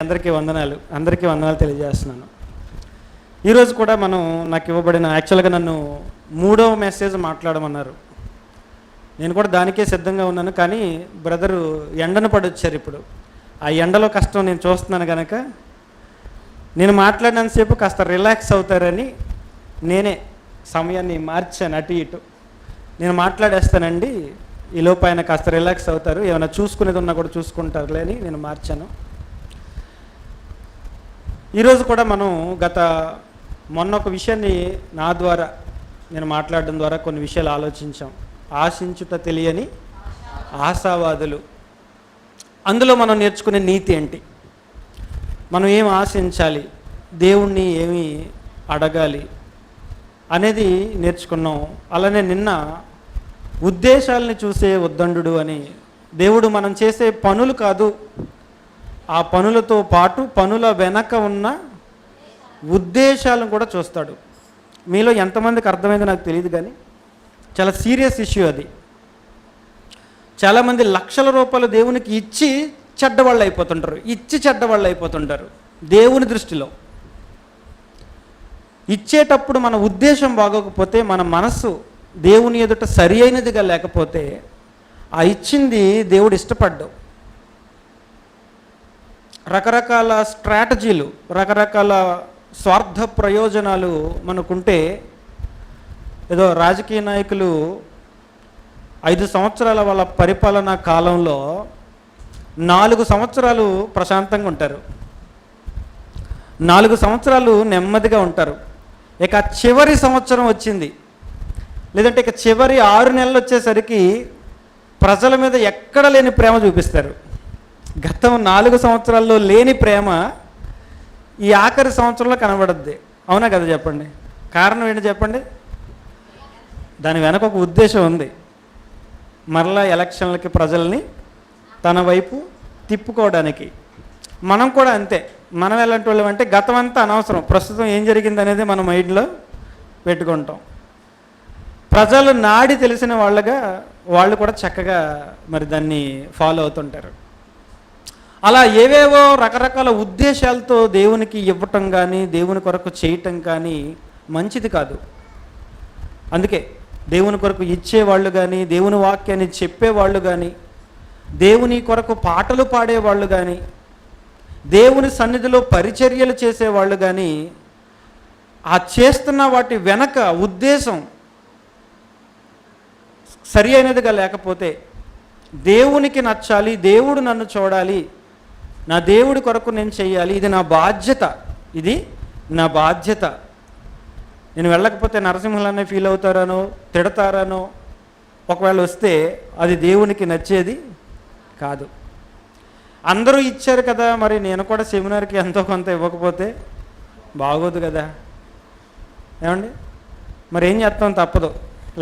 అందరికీ వందనాలు తెలియజేస్తున్నాను. ఈరోజు కూడా నాకు ఇవ్వబడిన యాక్చువల్గా నన్ను 3వ మెసేజ్ మాట్లాడమన్నారు. నేను కూడా దానికే సిద్ధంగా ఉన్నాను. కానీ బ్రదరు ఎండను పడొచ్చారు. ఇప్పుడు ఆ ఎండలో కష్టం నేను చూస్తున్నాను కనుక నేను మాట్లాడినంతసేపు కాస్త రిలాక్స్ అవుతారని నేనే సమయాన్ని మార్చాను. అటు ఇటు నేను మాట్లాడేస్తానండి, ఈలోపు ఆయన కాస్త రిలాక్స్ అవుతారు, ఏమైనా చూసుకునేది ఉన్నా కూడా చూసుకుంటారులే అని నేను మార్చాను. ఈరోజు కూడా మొన్న ఒక విషయాన్ని నా ద్వారా నేను మాట్లాడడం ద్వారా కొన్ని విషయాలు ఆలోచించాం. ఆశించుట తెలియని ఆశావాదులు. అందులో మనం నేర్చుకునే నీతి ఏంటి, మనం ఏం ఆశించాలి, దేవుణ్ణి ఏమి అడగాలి అనేది నేర్చుకున్నాం. అలానే నిన్న ఉద్దేశాలని చూసే ఉద్దండు అని, దేవుడు మనం చేసే పనులు కాదు, ఆ పనులతో పాటు పనుల వెనక ఉన్న ఉద్దేశాలను కూడా చూస్తాడు. మీలో ఎంతమందికి అర్థమైందో నాకు తెలియదు, కానీ చాలా సీరియస్ ఇష్యూ అది. చాలామంది లక్షల రూపాయలు దేవునికి ఇచ్చి చెడ్డవాళ్ళు అయిపోతుంటారు. దేవుని దృష్టిలో ఇచ్చేటప్పుడు మన ఉద్దేశం బాగోకపోతే, మన మనస్సు దేవుని ఎదుట సరి అయినదిగా లేకపోతే ఆ ఇచ్చింది దేవుడు ఇష్టపడ్డావు. రకరకాల స్ట్రాటజీలు, రకరకాల స్వార్థ ప్రయోజనాలు మనకుంటే, ఏదో రాజకీయ నాయకులు 5 సంవత్సరాల వాళ్ళ పరిపాలనా కాలంలో 4 సంవత్సరాలు ప్రశాంతంగా ఉంటారు, 4 సంవత్సరాలు నెమ్మదిగా ఉంటారు. ఇక చివరి సంవత్సరం వచ్చింది, లేదంటే ఇక చివరి 6 నెలలు వచ్చేసరికి ప్రజల మీద ఎక్కడ లేని ప్రేమ చూపిస్తారు. గతం 4 సంవత్సరాల్లో లేని ప్రేమ ఈ ఆఖరి సంవత్సరంలో కనబడద్ది. అవునా కదా? చెప్పండి, కారణం ఏంటి చెప్పండి? దాని వెనక ఒక ఉద్దేశం ఉంది. మరలా ఎలక్షన్లకి ప్రజల్ని తన వైపు తిప్పుకోవడానికి. మనం కూడా అంతే. మనం ఎలాంటి వాళ్ళం అంటే గతం అంతా అనవసరం, ప్రస్తుతం ఏం జరిగింది అనేది మన మైండ్లో పెట్టుకుంటాం. ప్రజలు నాడి తెలిసిన వాళ్ళు కూడా చక్కగా మరి దాన్ని ఫాలో అవుతుంటారు. అలా ఏవేవో రకరకాల ఉద్దేశాలతో దేవునికి ఇవ్వటం కానీ, దేవుని కొరకు చేయటం కానీ మంచిది కాదు. అందుకే దేవుని కొరకు ఇచ్చేవాళ్ళు కానీ, దేవుని వాక్యాన్ని చెప్పేవాళ్ళు కానీ, దేవుని కొరకు పాటలు పాడేవాళ్ళు కానీ, దేవుని సన్నిధిలో పరిచర్యలు చేసేవాళ్ళు కానీ, ఆ చేస్తున్న వాటి వెనక ఉద్దేశం సరి అయినదిగా లేకపోతే, దేవునికి నచ్చాలి, దేవుడు నన్ను చూడాలి, నా దేవుడి కొరకు నేను చెయ్యాలి, ఇది నా బాధ్యత, నేను వెళ్ళకపోతే నరసింహులనే ఫీల్ అవుతారనో తిడతారనో ఒకవేళ వస్తే అది దేవునికి నచ్చేది కాదు. అందరూ ఇచ్చారు కదా, మరి నేను కూడా సెమినార్కి ఎంతో కొంత ఇవ్వకపోతే బాగోదు కదా. ఏమండి, మరి ఏం చేస్తాం, తప్పదు.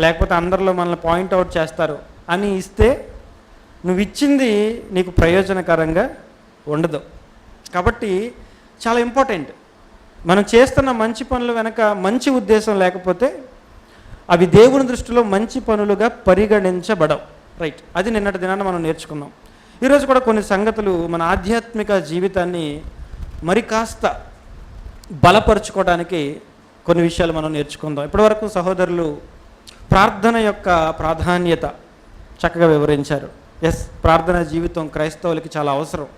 లేకపోతే అందరిలో మనల్ని పాయింట్అవుట్ చేస్తారు అని ఇస్తే నువ్వు ఇచ్చింది నీకు ప్రయోజనకరంగా ఉండదు. కాబట్టి చాలా ఇంపార్టెంట్. మనం చేస్తున్న మంచి పనుల వెనక మంచి ఉద్దేశం లేకపోతే అవి దేవుని దృష్టిలో మంచి పనులుగా పరిగణించబడవు. రైట్, అది నిన్నటి దినాన్ని మనం నేర్చుకున్నాం. ఈరోజు కూడా కొన్ని సంగతులు మన ఆధ్యాత్మిక జీవితాన్ని మరి కాస్త బలపరుచుకోవడానికి కొన్ని విషయాలు మనం నేర్చుకుందాం. ఇప్పటివరకు సహోదరులు ప్రార్థన యొక్క ప్రాధాన్యత చక్కగా వివరించారు. ప్రార్థన జీవితం క్రైస్తవులకి చాలా అవసరం.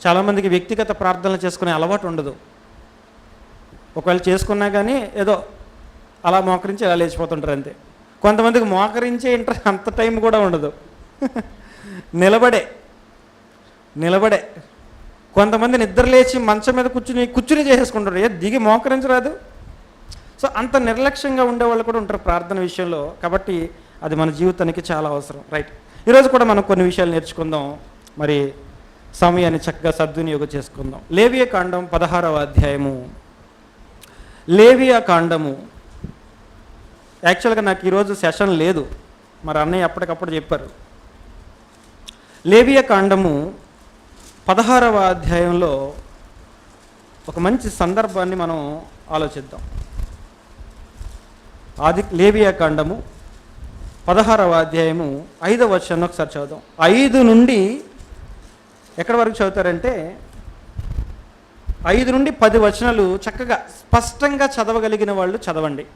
చాలామందికి వ్యక్తిగత ప్రార్థనలు చేసుకునే అలవాటు ఉండదు. ఒకవేళ చేసుకున్నా కానీ ఏదో అలా మోకరించి ఇలా లేచిపోతుంటారు అంతే. కొంతమందికి మోకరించే అంత టైం కూడా ఉండదు. నిలబడే కొంతమంది నిద్ర లేచి మంచం మీద కూర్చుని చేసేసుకుంటారు, దిగి మోకరించరాదు. సో అంత నిర్లక్ష్యంగా ఉండేవాళ్ళు కూడా ఉంటారు ప్రార్థన విషయంలో. కాబట్టి అది మన జీవితానికి చాలా అవసరం. రైట్, ఈరోజు కూడా మనం కొన్ని విషయాలు నేర్చుకుందాం. మరి సమయాన్ని చక్కగా సద్వినియోగం చేసుకుందాం. లేవియా కాండం 16వ అధ్యాయము. లేవియా కాండము యాక్చువల్గా నాకు ఈరోజు సెషన్ లేదు, మరి అన్నయ్య అప్పటికప్పుడు చెప్పారు. లేవియా కాండము 16వ అధ్యాయంలో ఒక మంచి సందర్భాన్ని మనం ఆలోచిద్దాం. లేవియా కాండము 16వ అధ్యాయము 5వ వచనం ఒకసారి చదువుదాం. 5 నుండి ఎక్కడి వరకు చదువుతారంటే 5 నుండి 10 వచనాలు చక్కగా స్పష్టంగా చదవగలిగిన వాళ్ళు చదవండి.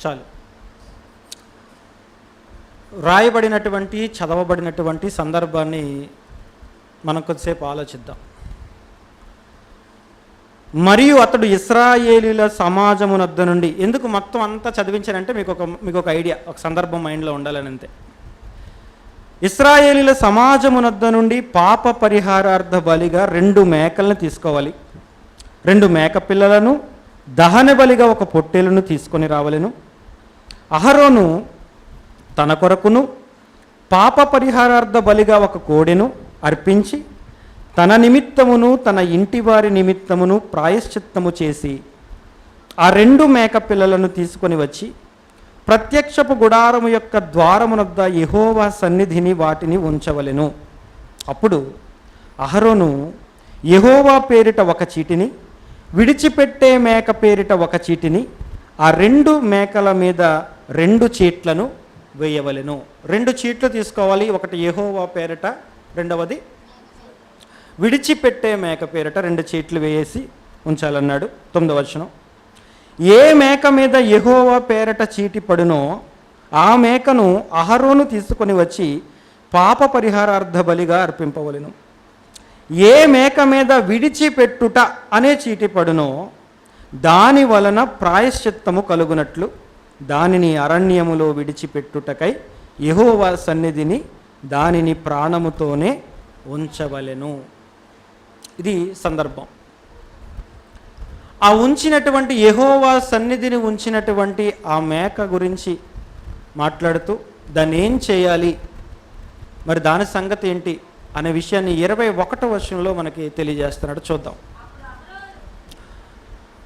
చాలు. రాయబడినటువంటి చదవబడినటువంటి సందర్భాన్ని మనం కొద్దిసేపు ఆలోచిద్దాం. మరియు అతడు ఇశ్రాయేలీల సమాజమునొద్ద నుండి, ఎందుకు మొత్తం అంతా చదివించానంటే మీకు ఒక ఐడియా, ఒక సందర్భం మైండ్లో ఉండాలని అంతే. ఇశ్రాయేలీల సమాజమునొద్ద నుండి పాప పరిహారార్థ బలిగా 2 మేకలను తీసుకోవాలి, 2 మేక పిల్లలను దహన బలిగా 1 పొట్టేలును తీసుకొని రావలెను. అహరోను తన కొరకును పాప పరిహారార్థ బలిగా 1 కోడెను అర్పించి తన నిమిత్తమును తన ఇంటి వారి నిమిత్తమును ప్రాయశ్చిత్తము చేసి ఆ 2 మేక పిల్లలను తీసుకొని వచ్చి ప్రత్యక్షపు గుడారము యొక్క ద్వారమునొద్ద యెహోవా సన్నిధిని వాటిని ఉంచవలెను. అప్పుడు అహరోను యెహోవా పేరిట 1 చీటిని, విడిచిపెట్టే మేక పేరిట 1 చీటిని, ఆ 2 మేకల మీద 2 చీట్లను వేయవలెను. 2 చీట్లు తీసుకోవాలి, ఒకటి యెహోవా పేరిట, రెండవది విడిచిపెట్టే మేక పేరిట 2 చీట్లు వేసి ఉంచాలన్నాడు. 9వ వచనం. ఏ మేక మీద యెహోవా పేరిట చీటి పడునో ఆ మేకను అహరోను తీసుకొని వచ్చి పాప పరిహారార్థ బలిగా అర్పింపవలెను. ఏ మేక మీద విడిచిపెట్టుట అనే చీటి పడునో దాని వలన ప్రాయశ్చిత్తము కలుగునట్లు దానిని అరణ్యములో విడిచిపెట్టుటకై యెహోవా సన్నిధిని దానిని ప్రాణముతోనే ఉంచవలెను. ఇది సందర్భం. ఆ ఉంచినటువంటి యెహోవా సన్నిధిని ఉంచినటువంటి ఆ మేక గురించి మాట్లాడుతూ దాన్ని ఏం చేయాలి, మరి దాని సంగతి ఏంటి అనే విషయాన్ని 21వ వచనంలో మనకి తెలియజేస్తున్నాడు. చూద్దాం.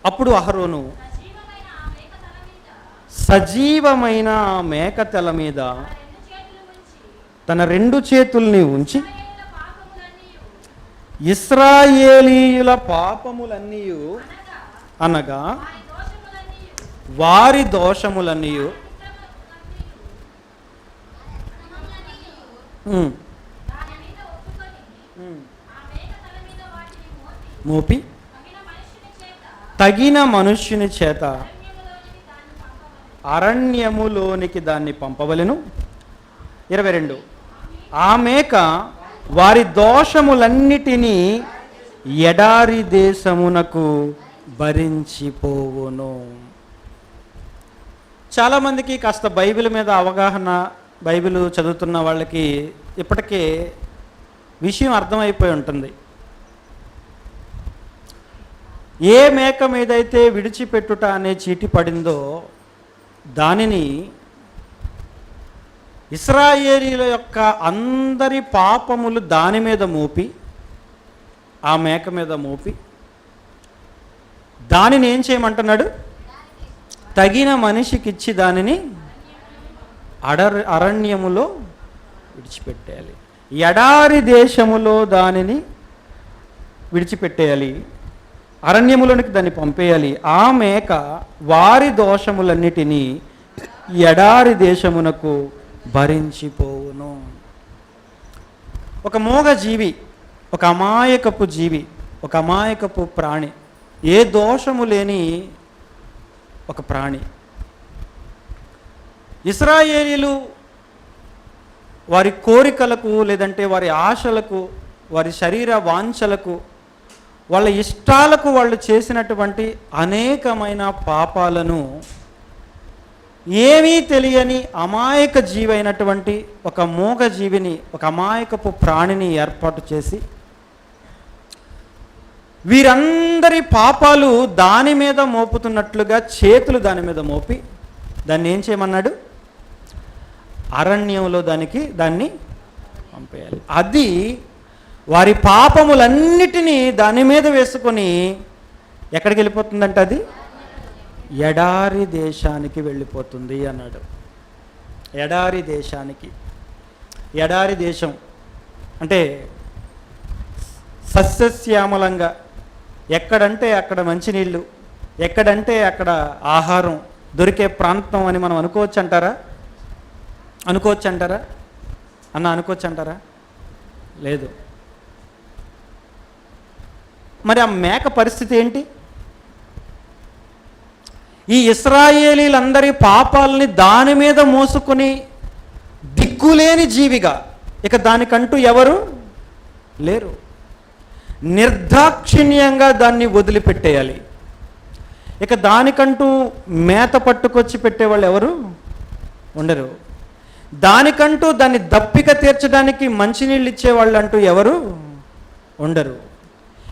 అప్పుడు అహరోను సజీవమైన ఆ మేక తల మీద తన 2 చేతుల్ని ఉంచి ఇశ్రాయేలీయుల పాపములన్నీ అనగా వారి దోషములన్నీ మోపి తగిన మనుష్యుని చేత అరణ్యములోనికి దాన్ని పంపవలెను. 22. ఆ మేక వారి దోషములన్నిటినీ ఎడారి దేశమునకు భరించిపోవును. చాలామందికి కాస్త బైబిల్ మీద అవగాహన, బైబిల్ చదువుతున్న వాళ్ళకి ఇప్పటికే విషయం అర్థమైపోయి ఉంటుంది. ఏ మేక మీదైతే విడిచిపెట్టుట అనే చీటి పడిందో దానిని ఇశ్రాయేలీయుల యొక్క అందరి పాపములు దాని మీద మోపి, ఆ మేక మీద మోపి దానిని ఏం చేయమంటున్నాడు? తగిన మనిషికిచ్చి దానిని అరణ్యములో విడిచిపెట్టేయాలి, ఎడారి దేశములో దానిని విడిచిపెట్టేయాలి, అరణ్యములోనికి దాన్ని పంపేయాలి. ఆ మేక వారి దోషములన్నిటినీ ఎడారి దేశమునకు భరించిపోవును. ఒక మూగ జీవి, ఒక అమాయకపు జీవి, ఒక అమాయకపు ప్రాణి, ఏ దోషము లేని ఒక ప్రాణి. ఇశ్రాయేలీయులు వారి కోరికలకు, లేదంటే వారి ఆశలకు, వారి శరీర వాంఛలకు, వాళ్ళ ఇష్టాలకు వాళ్ళు చేసినటువంటి అనేకమైన పాపాలను ఏమీ తెలియని అమాయక జీవి అయినటువంటి ఒక మూగ జీవిని, ఒక అమాయకపు ప్రాణిని ఏర్పాటు చేసి వీరందరి పాపాలు దాని మీద మోపుతున్నట్లుగా చేతులు దాని మీద మోపి దాన్ని ఏం చేయమన్నాడు? అరణ్యంలో దాన్ని పంపేయాలి. అది వారి పాపములన్నిటినీ దాని మీద వేసుకొని ఎక్కడికి వెళ్ళిపోతుందంట? అది ఎడారి దేశానికి వెళ్ళిపోతుంది అన్నాడు. ఎడారి దేశానికి. ఎడారి దేశం అంటే సస్యశ్యామలంగా, ఎక్కడంటే అక్కడ మంచినీళ్ళు, ఎక్కడంటే అక్కడ ఆహారం దొరికే ప్రాంతం అని మనం అనుకోవచ్చు అంటారా? అనుకోవచ్చు అంటారా? లేదు. మరి ఆ మేక పరిస్థితి ఏంటి? ఈ ఇశ్రాయేలీలందరి పాపాలని దాని మీద మోసుకొని దిక్కులేని జీవిగా, ఇక దానికంటూ ఎవరు లేరు, నిర్దాక్షిణ్యంగా దాన్ని వదిలిపెట్టేయాలి. ఇక దానికంటూ మేత పట్టుకొచ్చి పెట్టేవాళ్ళు ఎవరు ఉండరు. దానికంటూ దాన్ని దప్పిక తీర్చడానికి మంచినీళ్ళు ఇచ్చేవాళ్ళు అంటూ ఎవరు ఉండరు.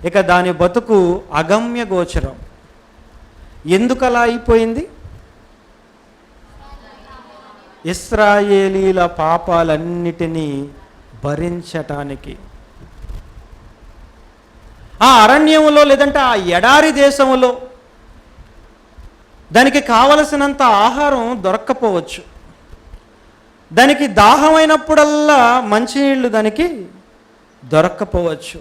ఇక దాని బతుకు అగమ్య గోచరం. ఎందుకు అలా అయిపోయింది? ఇశ్రాయేలీల పాపాలన్నిటినీ భరించటానికి ఆ అరణ్యములో, లేదంటే ఆ ఎడారి దేశములో దానికి కావలసినంత ఆహారం దొరక్కపోవచ్చు. దానికి దాహమైనప్పుడల్లా మంచినీళ్ళు దానికి దొరక్కపోవచ్చు.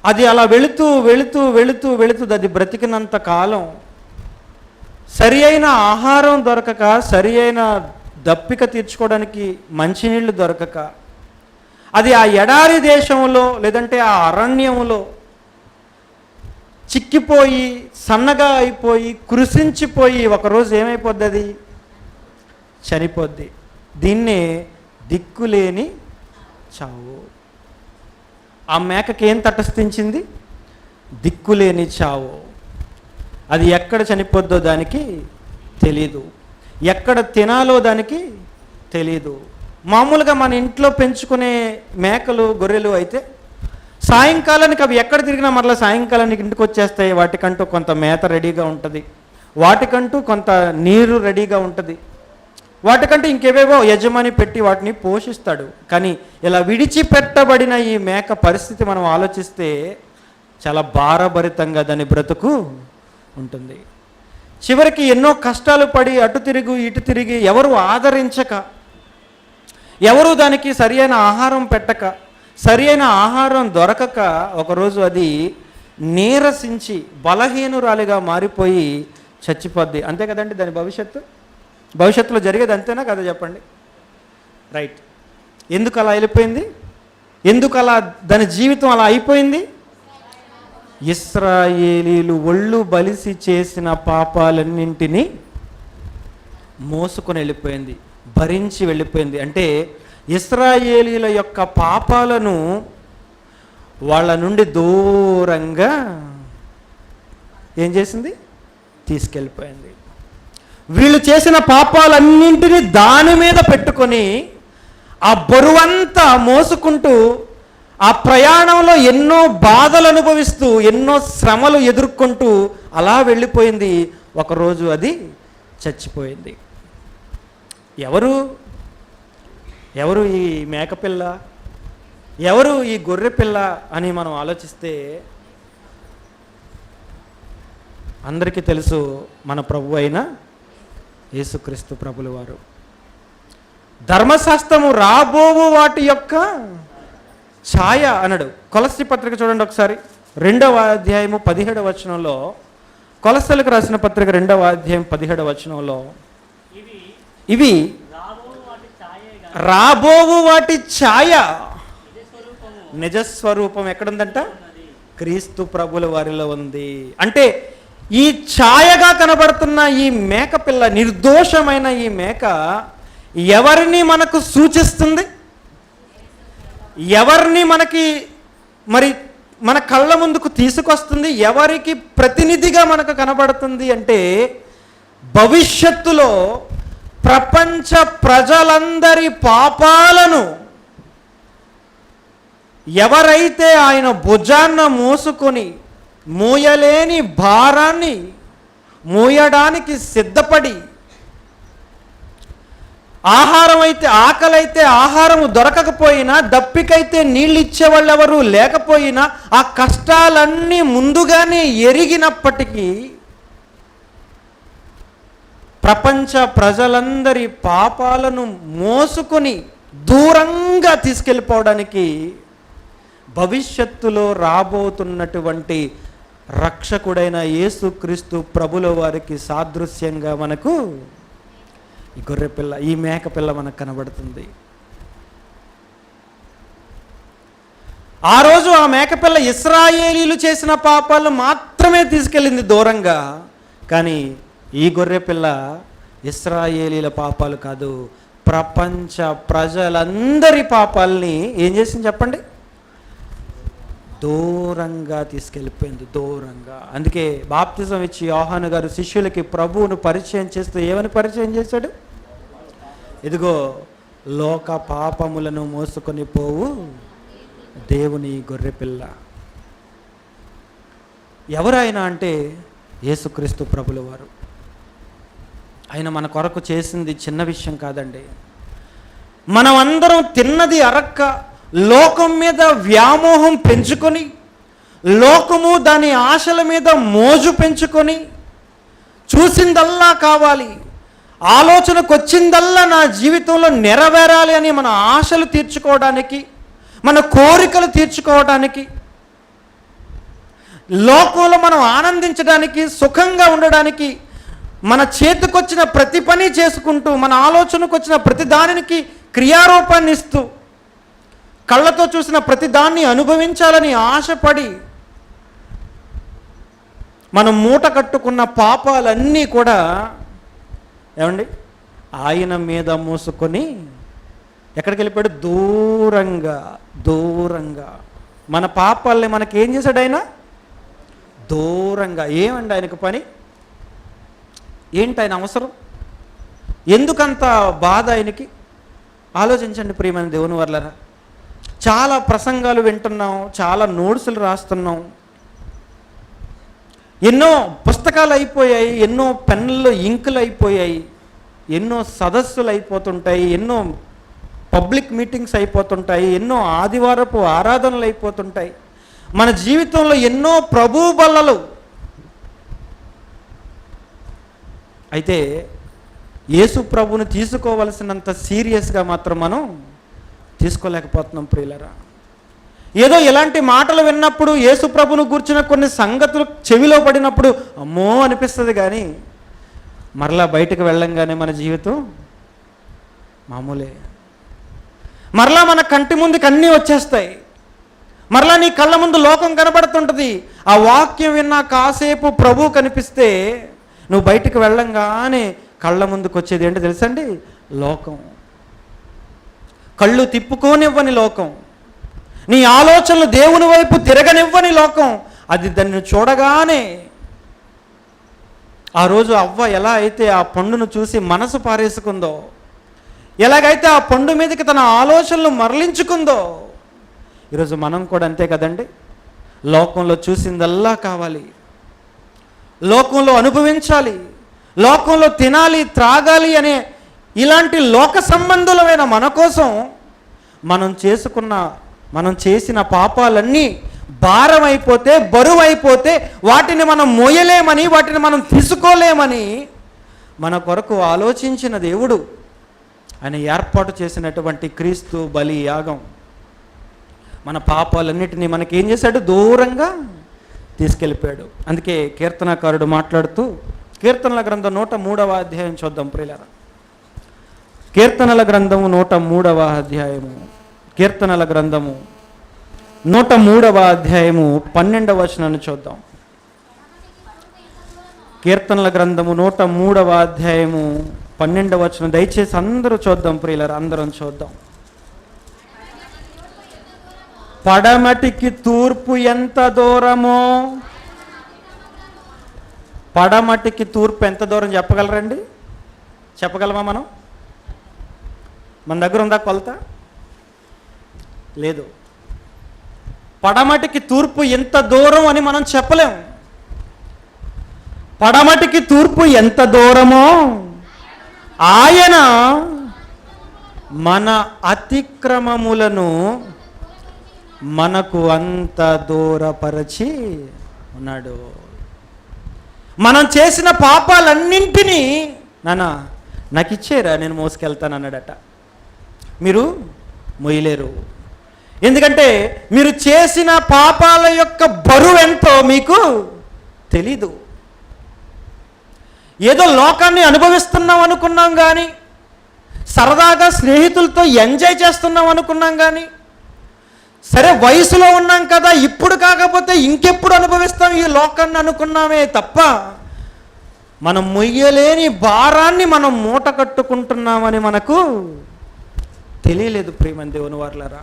అది అలా వెళుతూ వెళుతూ వెళుతూ వెళుతూ అది బ్రతికినంత కాలం సరి అయిన ఆహారం దొరకక, సరి అయిన దప్పిక తీర్చుకోవడానికి మంచినీళ్ళు దొరకక, అది ఆ ఎడారి దేశంలో, లేదంటే ఆ అరణ్యములో చిక్కిపోయి, సన్నగా అయిపోయి, కృషించిపోయి ఒకరోజు ఏమైపోద్ది? అది చనిపోద్ది. దీన్నే దిక్కులేని చావు. ఆ మేకకి ఏం తటస్థించింది? దిక్కులేని చావు. అది ఎక్కడ చనిపోద్దో దానికి తెలీదు, ఎక్కడ తినాలో దానికి తెలీదు. మామూలుగా మన ఇంట్లో పెంచుకునే మేకలు, గొర్రెలు అయితే సాయంకాలానికి అవి ఎక్కడ తిరిగినా మరలా సాయంకాలానికి ఇంటికి వచ్చేస్తాయి. వాటికంటూ కొంత మేత రెడీగా ఉంటుంది, వాటికంటూ కొంత నీరు రెడీగా ఉంటుంది, వాటికంటే ఇంకేవేవో యజమాని పెట్టి వాటిని పోషిస్తాడు. కానీ ఇలా విడిచిపెట్టబడిన ఈ మేక పరిస్థితి మనం ఆలోచిస్తే చాలా భారభరితంగా దాని బ్రతుకు ఉంటుంది. చివరికి ఎన్నో కష్టాలు పడి అటు తిరిగి ఇటు తిరిగి, ఎవరు ఆదరించక, ఎవరు దానికి సరి అయిన ఆహారం పెట్టక, సరి అయిన ఆహారం దొరకక ఒకరోజు అది నీరసించి బలహీనురాలిగా మారిపోయి చచ్చిపోద్ది. అంతే కదండి దాని భవిష్యత్తులో జరిగేది అంతేనా కదా? చెప్పండి. రైట్. ఎందుకు అలా వెళ్ళిపోయింది? ఎందుకు అలా దాని జీవితం అలా అయిపోయింది? ఇశ్రాయేలీలు ఒళ్ళు బలిసి చేసిన పాపాలన్నింటినీ మోసుకొని వెళ్ళిపోయింది, భరించి వెళ్ళిపోయింది. అంటే ఇశ్రాయేలీల యొక్క పాపాలను వాళ్ళ నుండి దూరంగా ఏం చేసింది? తీసుకెళ్ళిపోయింది. వీళ్ళు చేసిన పాపాలన్నింటినీ దాని మీద పెట్టుకొని ఆ బరువంతా మోసుకుంటూ ఆ ప్రయాణంలో ఎన్నో బాధలు అనుభవిస్తూ, ఎన్నో శ్రమలు ఎదుర్కొంటూ అలా వెళ్ళిపోయింది. ఒకరోజు అది చచ్చిపోయింది. ఎవరు ఈ మేకపిల్ల, ఎవరు ఈ గొర్రె పిల్ల అని మనం ఆలోచిస్తే అందరికీ తెలుసు, మన ప్రభు అయిన యేసుక్రీస్తు ప్రభుల వారు. ధర్మశాస్త్రము రాబోవు వాటి యొక్క ఛాయ అన్నాడు. కొలస్సీ పత్రిక చూడండి ఒకసారి, 2వ అధ్యాయము 17వ వచనంలో, కొలస్సీలకు రాసిన పత్రిక 2వ అధ్యాయం 17వ వచనంలో, ఇవి రాబోవు వాటి ఛాయ, నిజస్వరూపం ఎక్కడుందంట? క్రీస్తు ప్రభుల వారిలో ఉంది. అంటే ఈ ఛాయగా కనబడుతున్న ఈ మేక పిల్ల, నిర్దోషమైన ఈ మేక ఎవరిని మనకు సూచిస్తుంది? ఎవరిని మనకి మరి మన కళ్ళ ముందుకు తీసుకొస్తుంది? ఎవరికి ప్రతినిధిగా మనకు కనబడుతుంది అంటే, భవిష్యత్తులో ప్రపంచ ప్రజలందరి పాపాలను ఎవరైతే ఆయన భుజాన్న మోసుకొని మోయలేని భారాన్ని మోయడానికి సిద్ధపడి, ఆహారం అయితే ఆకలైతే ఆహారము దొరకకపోయినా, దప్పికైతే నీళ్ళు ఇచ్చేవాళ్ళు ఎవరు లేకపోయినా, ఆ కష్టాలన్నీ ముందుగానే ఎరిగినప్పటికీ ప్రపంచ ప్రజలందరి పాపాలను మోసుకొని దూరంగా తీసుకెళ్ళిపోవడానికి భవిష్యత్తులో రాబోతున్నటువంటి రక్షకుడైన యేసుక్రీస్తు ప్రభుల వారికి సాదృశ్యంగా మనకు ఈ గొర్రెపిల్ల, ఈ మేకపిల్ల మనకు కనబడుతుంది. ఆ రోజు ఆ మేకపిల్ల ఇశ్రాయేలీలు చేసిన పాపాలు మాత్రమే తీసుకెళ్ళింది దూరంగా. కానీ ఈ గొర్రెపిల్ల ఇశ్రాయేలీల పాపాలు కాదు, ప్రపంచ ప్రజలందరి పాపాలని ఏం చేసింది చెప్పండి? దూరంగా తీసుకెళ్ళిపోయింది, దూరంగా. అందుకే బాప్తిజం ఇచ్చి యోహాను గారు శిష్యులకి ప్రభువును పరిచయం చేస్తూ ఏమని పరిచయం చేశాడు? ఇదిగో లోక పాపములను మోసుకొని పోవు దేవుని గొర్రెపిల్ల. ఎవరైనా అంటే యేసుక్రీస్తు ప్రభుల వారు. ఆయన మన కొరకు చేసింది చిన్న విషయం కాదండి. మనం అందరం తిన్నది అరక్క లోకం మీద వ్యామోహం పెంచుకొని, లోకము దాని ఆశల మీద మోజు పెంచుకొని, చూసిందల్లా కావాలి, ఆలోచనకు వచ్చిందల్లా నా జీవితంలో నెరవేరాలి అని మన ఆశలు తీర్చుకోవడానికి, మన కోరికలు తీర్చుకోవడానికి, లోకంలో మనం ఆనందించడానికి, సుఖంగా ఉండడానికి మన చేతికొచ్చిన ప్రతి పని చేసుకుంటూ, మన ఆలోచనకు వచ్చిన ప్రతి దానికి క్రియారూపాన్ని ఇస్తూ, కళ్ళతో చూసిన ప్రతి దాన్ని అనుభవించాలని ఆశపడి మనం మూట కట్టుకున్న పాపాలన్నీ కూడా ఏమండి ఆయన మీద మోసుకొని ఎక్కడికి వెళ్ళిపోయాడు? దూరంగా, దూరంగా. మన పాపాలని మనకేం చేశాడు ఆయన? దూరంగా. ఏమండి ఆయనకు పని? ఏంటి ఆయన అవసరం? ఎందుకంత బాధ ఆయనకి? ఆలోచించండి ప్రియమైన దేవుని వర్లరా. చాలా ప్రసంగాలు వింటున్నాం, చాలా నోట్సులు రాస్తున్నాం, ఎన్నో పుస్తకాలు అయిపోయాయి, ఎన్నో పెన్నుల్లో ఇంకులు అయిపోయాయి, ఎన్నో సదస్సులు అయిపోతుంటాయి, ఎన్నో పబ్లిక్ మీటింగ్స్ అయిపోతుంటాయి, ఎన్నో ఆదివారపు ఆరాధనలు అయిపోతుంటాయి. మన జీవితంలో ఎన్నో ప్రభు బల్లలు. అయితే యేసు ప్రభువుని తీసుకోవలసినంత సీరియస్గా మాత్రం మనం తీసుకోలేకపోతున్నాం ప్రియులరా. ఏదో ఇలాంటి మాటలు విన్నప్పుడు, యేసు ప్రభువును గూర్చిన కొన్ని సంగతులు చెవిలో పడినప్పుడు అమ్మో అనిపిస్తుంది, కానీ మరలా బయటకు వెళ్ళంగానే మన జీవితం మామూలే. మరలా మన కంటి ముందుకు అన్నీ వచ్చేస్తాయి. మరలా నీ కళ్ళ ముందు లోకం కనబడుతుంటుంది. ఆ వాక్యం విన్నా కాసేపు ప్రభు కనిపిస్తే నువ్వు బయటకు వెళ్ళంగానే కళ్ళ ముందుకు వచ్చేది ఏంటో తెలుసండి? లోకం. కళ్ళు తిప్పుకోనివ్వని లోకం, నీ ఆలోచనలు దేవుని వైపు తిరగనివ్వని లోకం. అది దాన్ని చూడగానే, ఆ రోజు అవ్వ ఎలా అయితే ఆ పండును చూసి మనసు పారేసుకుందో, ఎలాగైతే ఆ పండు మీదకి తన ఆలోచనలు మరలించుకుందో, ఈరోజు మనం కూడా అంతే కదండి. లోకంలో చూసిందల్లా కావాలి, లోకంలో అనుభవించాలి, లోకంలో తినాలి, త్రాగాలి అనే ఇలాంటి లోక సంబంధులమైన మన కోసం మనం చేసిన పాపాలన్నీ భారం అయిపోతే, బరువు అయిపోతే, వాటిని మనం మోయలేమని, వాటిని మనం తీసుకోలేమని మన కొరకు ఆలోచించిన దేవుడు ఆయన ఏర్పాటు చేసినటువంటి క్రీస్తు బలి యాగం మన పాపాలన్నిటినీ మనకేం చేశాడు? దూరంగా తీసుకెళ్ళిపోయాడు. అందుకే కీర్తనాకారుడు మాట్లాడుతూ, కీర్తనల గ్రంథం 103వ అధ్యాయం చూద్దాం ప్రియులారా. కీర్తనల గ్రంథము 103వ అధ్యాయము, కీర్తనల గ్రంథము 103వ అధ్యాయము 12వ వచనాన్ని చూద్దాం. కీర్తనల గ్రంథము 103వ అధ్యాయము 12వ వచనం దయచేసి అందరూ చూద్దాం ప్రియులారా, అందరం చూద్దాం. పడమటికి తూర్పు ఎంత దూరమో, పడమటికి తూర్పు ఎంత దూరం చెప్పగలరండి? చెప్పగలమా మనం? మన దగ్గర ఉందా కొలత? లేదు. పడమటికి తూర్పు ఎంత దూరం అని మనం చెప్పలేం. పడమటికి తూర్పు ఎంత దూరమో ఆయన మన అతిక్రమములను మనకు అంత దూరపరచి ఉన్నాడు. మనం చేసిన పాపాలన్నింటినీ నాకు ఇచ్చేరా, నేను మోసుకెళ్తాను అన్నాడట. మీరు మొయ్యలేరు. ఎందుకంటే మీరు చేసిన పాపాల యొక్క బరువు ఎంతో మీకు తెలీదు. ఏదో లోకాన్ని అనుభవిస్తున్నాం అనుకున్నాం కానీ, సరదాగా స్నేహితులతో ఎంజాయ్ చేస్తున్నాం అనుకున్నాం కానీ, సరే వయసులో ఉన్నాం కదా, ఇప్పుడు కాకపోతే ఇంకెప్పుడు అనుభవిస్తాం ఈ లోకాన్ని అనుకున్నామే తప్ప, మనం మొయ్యలేని భారాన్ని మనం మూట కట్టుకుంటున్నామని మనకు తెలియలేదు. ప్రియమైన దేవుని వారలారా,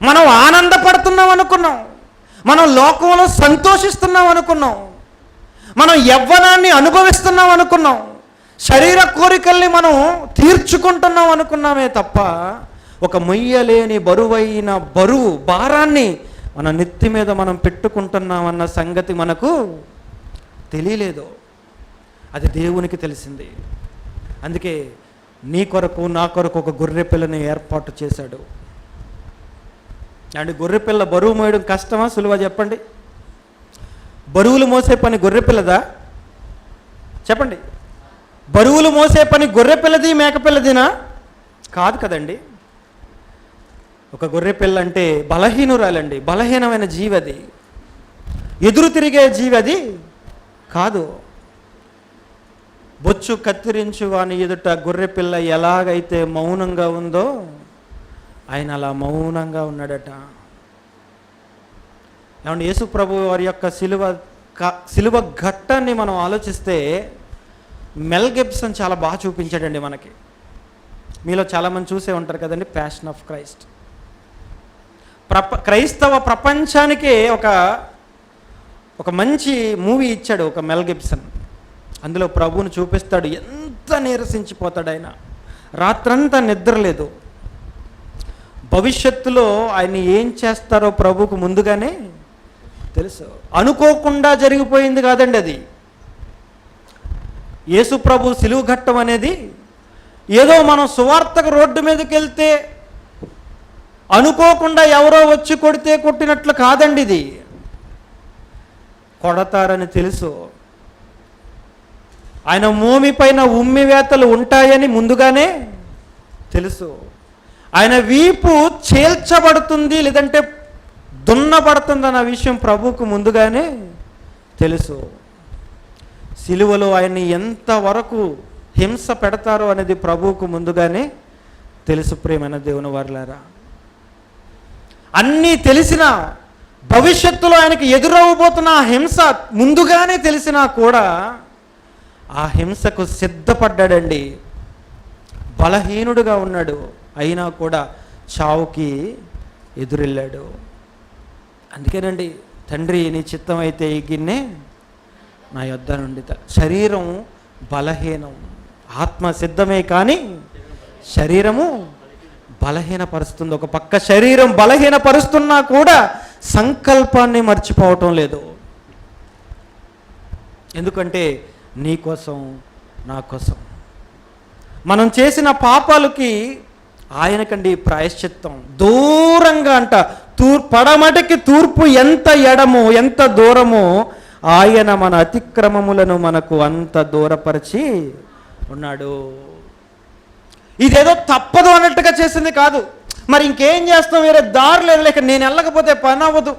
మనం ఆనందపడుతున్నాం అనుకున్నాం, మనం లోకంలో సంతోషిస్తున్నాం అనుకున్నాం, మనం యవ్వనాన్ని అనుభవిస్తున్నాం అనుకున్నాం, శరీర కోరికల్ని మనం తీర్చుకుంటున్నాం అనుకున్నామే తప్ప, ఒక మొయ్యలేని బరువైన భారాన్ని మన నెత్తి మీద మనం పెట్టుకుంటున్నామన్న సంగతి మనకు తెలియలేదు. అది దేవునికి తెలిసింది. అందుకే నీ కొరకు నా కొరకు ఒక గొర్రె పిల్లని ఏర్పాటు చేశాడు. అండ్ గొర్రె పిల్ల బరువు మోయడం కష్టమా సులువా చెప్పండి? బరువులు మోసే పని గొర్రె పిల్లదా? చెప్పండి. బరువులు మోసే పని గొర్రె పిల్లది మేకపిల్లదినా? కాదు కదండి. ఒక గొర్రె పిల్ల అంటే బలహీనురాలండి, బలహీనమైన జీవి. అది ఎదురు తిరిగే జీవి అది కాదు. బొచ్చు కత్తిరించు వాని ఎదుట గొర్రె పిల్ల ఎలాగైతే మౌనంగా ఉందో ఆయన అలా మౌనంగా ఉన్నాడట. ఏమంటే యేసు ప్రభు వారి యొక్క సిలువ ఘట్టాన్ని మనం ఆలోచిస్తే మెల్ గిబ్సన్ చాలా బాగా చూపించాడండి మనకి. మీలో చాలామంది చూసే ఉంటారు కదండి ప్యాషన్ ఆఫ్ క్రైస్ట్. క్రైస్తవ ప్రపంచానికే ఒక మంచి మూవీ ఇచ్చాడు ఒక మెల్ గిబ్సన్. అందులో ప్రభువుని చూపిస్తాడు. ఎంత నీరసించిపోతాడు ఆయన, రాత్రంతా నిద్రలేదు. భవిష్యత్తులో ఆయన ఏం చేస్తారో ప్రభువుకు ముందుగానే తెలుసు. అనుకోకుండా జరిగిపోయింది కాదండి అది. యేసు ప్రభు సిలువ ఘట్టం అనేది ఏదో మనం సువార్తకు రోడ్డు మీదకి వెళ్తే అనుకోకుండా ఎవరో వచ్చి కొట్టినట్లు కాదండి. ఇది కొడతారని తెలుసు. ఆయన మోమి పైన ఉమ్మివేతలు ఉంటాయని ముందుగానే తెలుసు. ఆయన వీపు చేల్చబడుతుంది లేదంటే దున్నబడుతుంది అన్న విషయం ప్రభువుకు ముందుగానే తెలుసు. సిలువలో ఆయన్ని ఎంతవరకు హింస పెడతారో అనేది ప్రభువుకు ముందుగానే తెలుసు. ప్రియమైన దేవుని వారలారా, అన్నీ తెలిసినా, భవిష్యత్తులో ఆయనకి ఎదురవబోతున్న ఆ హింస ముందుగానే తెలిసినా కూడా ఆ హింసకు సిద్ధపడ్డాడండి. బలహీనుడుగా ఉన్నాడు, అయినా కూడా చావుకి ఎదురెళ్ళాడు. అందుకేనండి, తండ్రి నీ చిత్తం అయితే ఈ గిన్నె నా యొద్ద నుండి. శరీరం బలహీనం, ఆత్మ సిద్ధమే కానీ శరీరము బలహీనపరుస్తుంది. ఒక పక్క శరీరం బలహీనపరుస్తున్నా కూడా సంకల్పాన్ని మర్చిపోవటం లేదు. ఎందుకంటే నీ కోసం నా కోసం మనం చేసిన పాపాలకి ఆయనకండి ప్రాయశ్చిత్తం దూరంగా అంట. పడమటికి తూర్పు ఎంత ఎడమో ఎంత దూరమో ఆయన మన అతిక్రమములను మనకు అంత దూరపరిచి ఉన్నాడు. ఇదేదో తప్పదు అన్నట్టుగా చేసింది కాదు. మరి ఇంకేం చేస్తాం, వేరే దారి లేదు, లేక నేను వెళ్ళకపోతే పని అవ్వదు,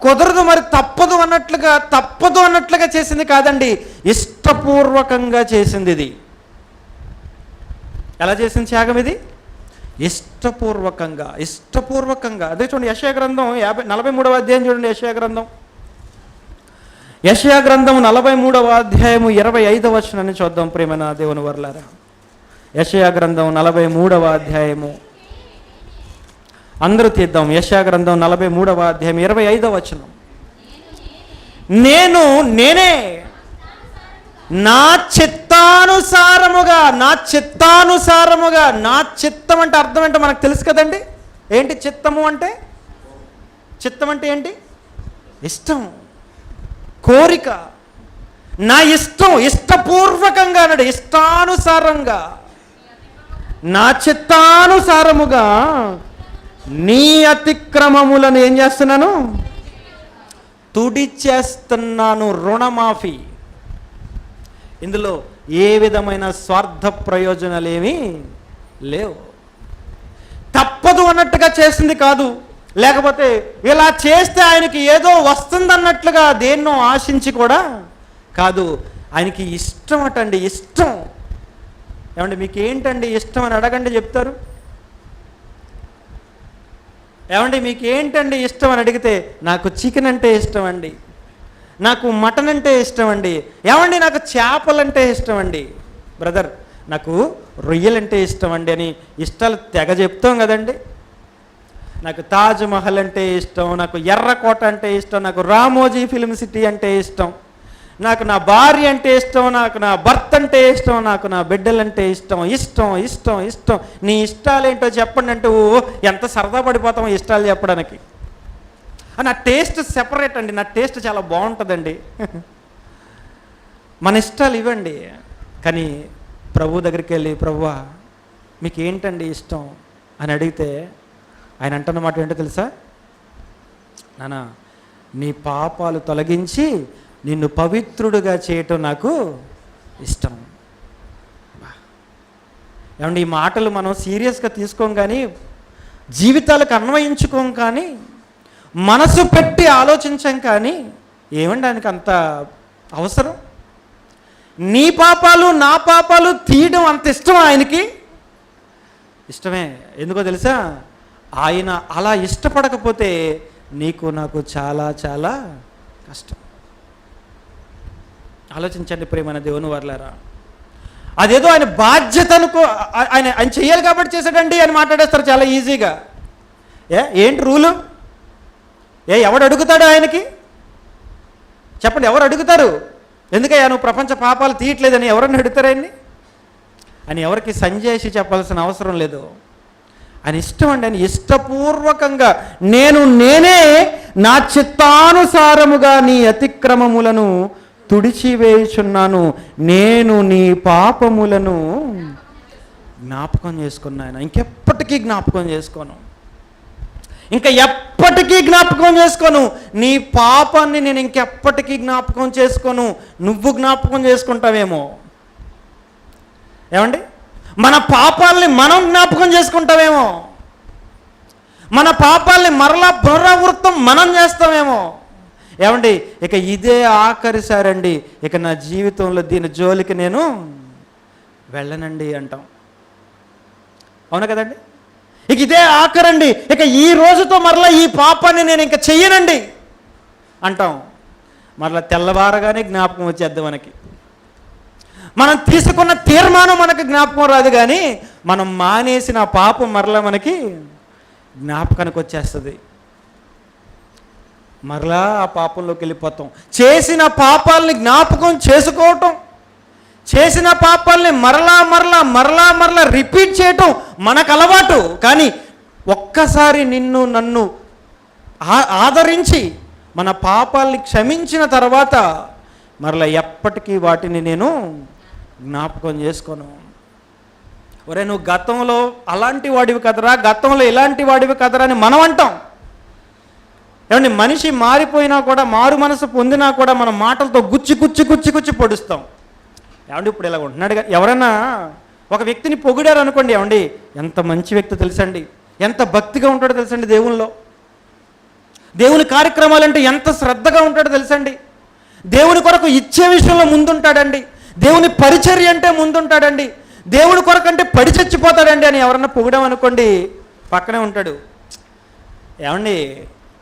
కుదరదు, మరి తప్పదు అన్నట్లుగా చేసింది కాదండి. ఇష్టపూర్వకంగా చేసింది. ఇది ఎలా చేసింది త్యాగం? ఇది ఇష్టపూర్వకంగా. అదే చూడండి యెషయా గ్రంథం 43వ అధ్యాయం చూడండి. యెషయా గ్రంథం యెషయా గ్రంథం 43వ అధ్యాయము 25వ వచనాన్ని చూద్దాం ప్రియమైన దేవుని వర్లారా. యెషయా గ్రంథం 43వ అధ్యాయము, అందరూ తీద్దాం. యెషయా గ్రంథం 43వ అధ్యాయం 25వ వచనం. నేనే నా చిత్తానుసారముగా, నా చిత్తం అంటే అర్థం ఏంటో మనకు తెలుసు కదండి. ఏంటి చిత్తము అంటే? చిత్తం అంటే ఏంటి? ఇష్టం, కోరిక. నా ఇష్టం, ఇష్టపూర్వకంగా అన్నాడు, ఇష్టానుసారంగా, నా చిత్తానుసారముగా నీ అతిక్రమములను ఏం చేస్తున్నాను? తుడిచేస్తున్నాను. రుణమాఫీ. ఇందులో ఏ విధమైన స్వార్థ ప్రయోజనాలు ఏమీ లేవు. తప్పదు అన్నట్టుగా చేసింది కాదు, లేకపోతే ఇలా చేస్తే ఆయనకి ఏదో వస్తుందన్నట్లుగా దేన్నో ఆశించి కూడా కాదు. ఆయనకి ఇష్టం అటండి, ఇష్టం. ఏమండి మీకు ఏంటండి ఇష్టం అని అడగండి, చెప్తారు. ఏమండి మీకు ఏంటండి ఇష్టం అని అడిగితే, నాకు చికెన్ అంటే ఇష్టం అండి, నాకు మటన్ అంటే ఇష్టం అండి, ఏమండి నాకు చేపలంటే ఇష్టం అండి, బ్రదర్ నాకు రొయ్యలంటే ఇష్టం అండి అని ఇష్టాలు తెగ చెప్తాం కదండి. నాకు తాజ్ మహల్ అంటే ఇష్టం, నాకు ఎర్రకోట అంటే ఇష్టం, నాకు రామోజీ ఫిల్మ్ సిటీ అంటే ఇష్టం, నాకు నా భార్య అంటే ఇష్టం, నాకు నా భర్త అంటే ఇష్టం, నాకు నా బిడ్డలంటే ఇష్టం, ఇష్టం ఇష్టం ఇష్టం. నీ ఇష్టాలు ఏంటో చెప్పండి అంటే ఎంత సరదా పడిపోతామో ఇష్టాలు చెప్పడానికి. నా టేస్ట్ సెపరేట్ అండి, నా టేస్ట్ చాలా బాగుంటుందండి. మన ఇష్టాలు ఇవ్వండి. కానీ ప్రభు దగ్గరికి వెళ్ళి, ప్రభువా మీకు ఏంటండి ఇష్టం అని అడిగితే ఆయన అంటున్నమాట ఏంటో తెలుసా? నాన్న నీ పాపాలు తొలగించి నిన్ను పవిత్రుడుగా చేయటం నాకు ఇష్టం. ఏమంటే ఈ మాటలు మనం సీరియస్గా తీసుకోం, కానీ జీవితాలకు అన్వయించుకోం, కానీ మనసు పెట్టి ఆలోచించాం. కానీ ఏమండి ఆయనకి అంత అవసరం? నీ పాపాలు నా పాపాలు తీయడం అంత ఇష్టం ఆయనకి? ఇష్టమే. ఎందుకో తెలుసా? ఆయన అలా ఇష్టపడకపోతే నీకు నాకు చాలా చాలా కష్టం. ఆలోచించండి ప్రియమైన దేవుని వర్లారా. అదేదో ఆయన బాధ్యత అనుకో, ఆయన చెయ్యాలి కాబట్టి చేశాడండి అని మాట్లాడేస్తారు చాలా ఈజీగా. ఏంటి రూలు? ఎవడు అడుగుతాడు ఆయనకి? చెప్పండి, ఎవరు అడుగుతారు? ఎందుకయ్యా నువ్వు ప్రపంచ పాపాలు తీయట్లేదని ఎవరన్నా అడుగుతారు ఆయన్ని? అని ఎవరికి సంజేసి చెప్పాల్సిన అవసరం లేదు. ఆయన ఇష్టం అండి. ఆయన ఇష్టపూర్వకంగా నేనే నా చిత్తానుసారముగా నీ అతిక్రమములను తుడిచివేయుచున్నాను, నేను నీ పాపములను జ్ఞాపకం చేసుకున్నాను. ఇంకెప్పటికీ జ్ఞాపకం చేసుకోను, ఇంకా ఎప్పటికీ జ్ఞాపకం చేసుకోను. నీ పాపాన్ని నేను ఇంకెప్పటికీ జ్ఞాపకం చేసుకోను. నువ్వు జ్ఞాపకం చేసుకుంటావేమో. ఏమండి మన పాపాలని మనం జ్ఞాపకం చేసుకుంటామేమో, మన పాపాలని మరలా పునరావృతం మనం చేస్తామేమో. ఏమండి ఇక ఇదే ఆఖరిసారండి, ఇక నా జీవితంలో దీని జోలికి నేను వెళ్ళనండి అంటాం. అవునా కదండి? ఇక ఇదే ఆఖరండి, ఇక ఈ రోజుతో మరలా ఈ పాపాన్ని నేను ఇంకా చెయ్యనండి అంటాం. మరలా తెల్లవారగానే జ్ఞాపకం వచ్చేద్ది మనకి. మనం తీసుకున్న తీర్మానం మనకు జ్ఞాపకం రాదు, కానీ మనం మానేసిన పాపం మరలా మనకి జ్ఞాపకానికి వచ్చేస్తుంది. మరలా ఆ పాపంలోకి వెళ్ళిపోతాం. చేసిన పాపాలని జ్ఞాపకం చేసుకోవటం, చేసిన పాపాలని మరలా మరలా మరలా మరలా రిపీట్ చేయటం మనకు అలవాటు. కానీ ఒక్కసారి నిన్ను నన్ను ఆదరించి మన పాపాలని క్షమించిన తర్వాత మరలా ఎప్పటికీ వాటిని నేను జ్ఞాపకం చేసుకోను. ఒరే నువ్వు గతంలో అలాంటి వాడివి కదరా, గతంలో ఇలాంటి వాడివి కదరా అని మనం అంటాం. ఏమండి మనిషి మారిపోయినా కూడా, మారు మనసు పొందినా కూడా మన మాటలతో గుచ్చి గుచ్చి గుచ్చి గుచ్చి పొడుస్తాం. ఏమండి ఇప్పుడు ఇలా ఉంటున్నాడు. ఎవరైనా ఒక వ్యక్తిని పొగిడారు అనుకోండి, ఏమండి ఎంత మంచి వ్యక్తి తెలుసండి, ఎంత భక్తిగా ఉంటాడో తెలుసండి, దేవుల్లో దేవుని కార్యక్రమాలంటే ఎంత శ్రద్ధగా ఉంటాడో తెలుసండి, దేవుని కొరకు ఇచ్చే విషయంలో ముందుంటాడండి, దేవుని పరిచర్య అంటే ముందుంటాడండి, దేవుని కొరకు అంటే పడి చచ్చిపోతాడండి అని ఎవరన్నా పొగిడామనుకోండి పక్కనే ఉంటాడు. ఏమండి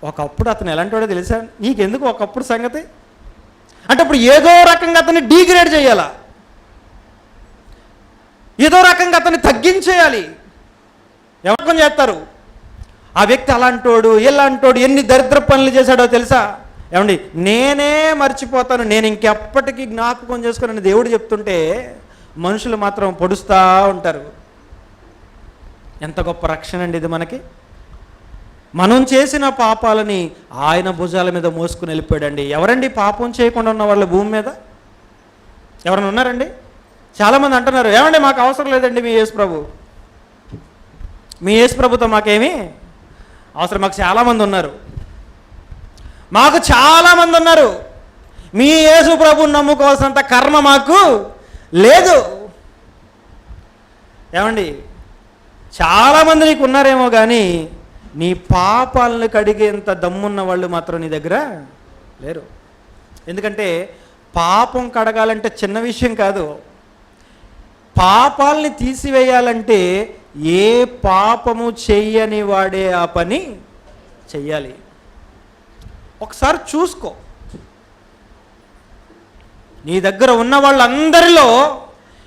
ఒకప్పుడు అతను ఎలాంటి వాడో తెలుసా? నీకెందుకు ఒకప్పుడు సంగతి? అంటే ఇప్పుడు ఏదో రకంగా అతన్ని డీగ్రేడ్ చేయాలా, ఏదో రకంగా అతన్ని తగ్గించేయాలి. ఎవరు చేస్తారు? ఆ వ్యక్తి అలాంటోడు ఇలాంటోడు ఎన్ని దరిద్ర పనులు చేశాడో తెలుసా? ఏమండి, నేనే మర్చిపోతాను, నేను ఇంకెప్పటికీ జ్ఞాపకం చేసుకుని దేవుడు చెప్తుంటే మనుషులు మాత్రం పొడుస్తూ ఉంటారు. ఎంత గొప్ప రక్షణ అండి ఇది మనకి. మనం చేసిన పాపాలని ఆయన భుజాల మీద మోసుకుని వెళ్ళిపోయాడండి. ఎవరండి పాపం చేయకుండా ఉన్న వాళ్ళు భూమి మీద? ఎవరైనా ఉన్నారండి? చాలామంది అంటున్నారు, ఏమండి మాకు అవసరం లేదండి మీ యేసు ప్రభు, మీ యేసు ప్రభుతో మాకేమీ అవసరం. మాకు చాలామంది ఉన్నారు, మాకు చాలామంది ఉన్నారు, మీ యేసు ప్రభుని నమ్ముకోవాల్సినంత కర్మ మాకు లేదు. ఏమండి, చాలామంది నీకు ఉన్నారేమో కానీ నీ పాపాలను కడిగేంత దమ్మున్న వాళ్ళు మాత్రం నీ దగ్గర లేరు. ఎందుకంటే పాపం కడగాలంటే చిన్న విషయం కాదు. పాపాలని తీసివేయాలంటే ఏ పాపము చెయ్యని వాడే ఆ పని చెయ్యాలి. ఒకసారి చూసుకో, నీ దగ్గర ఉన్న వాళ్ళందరిలో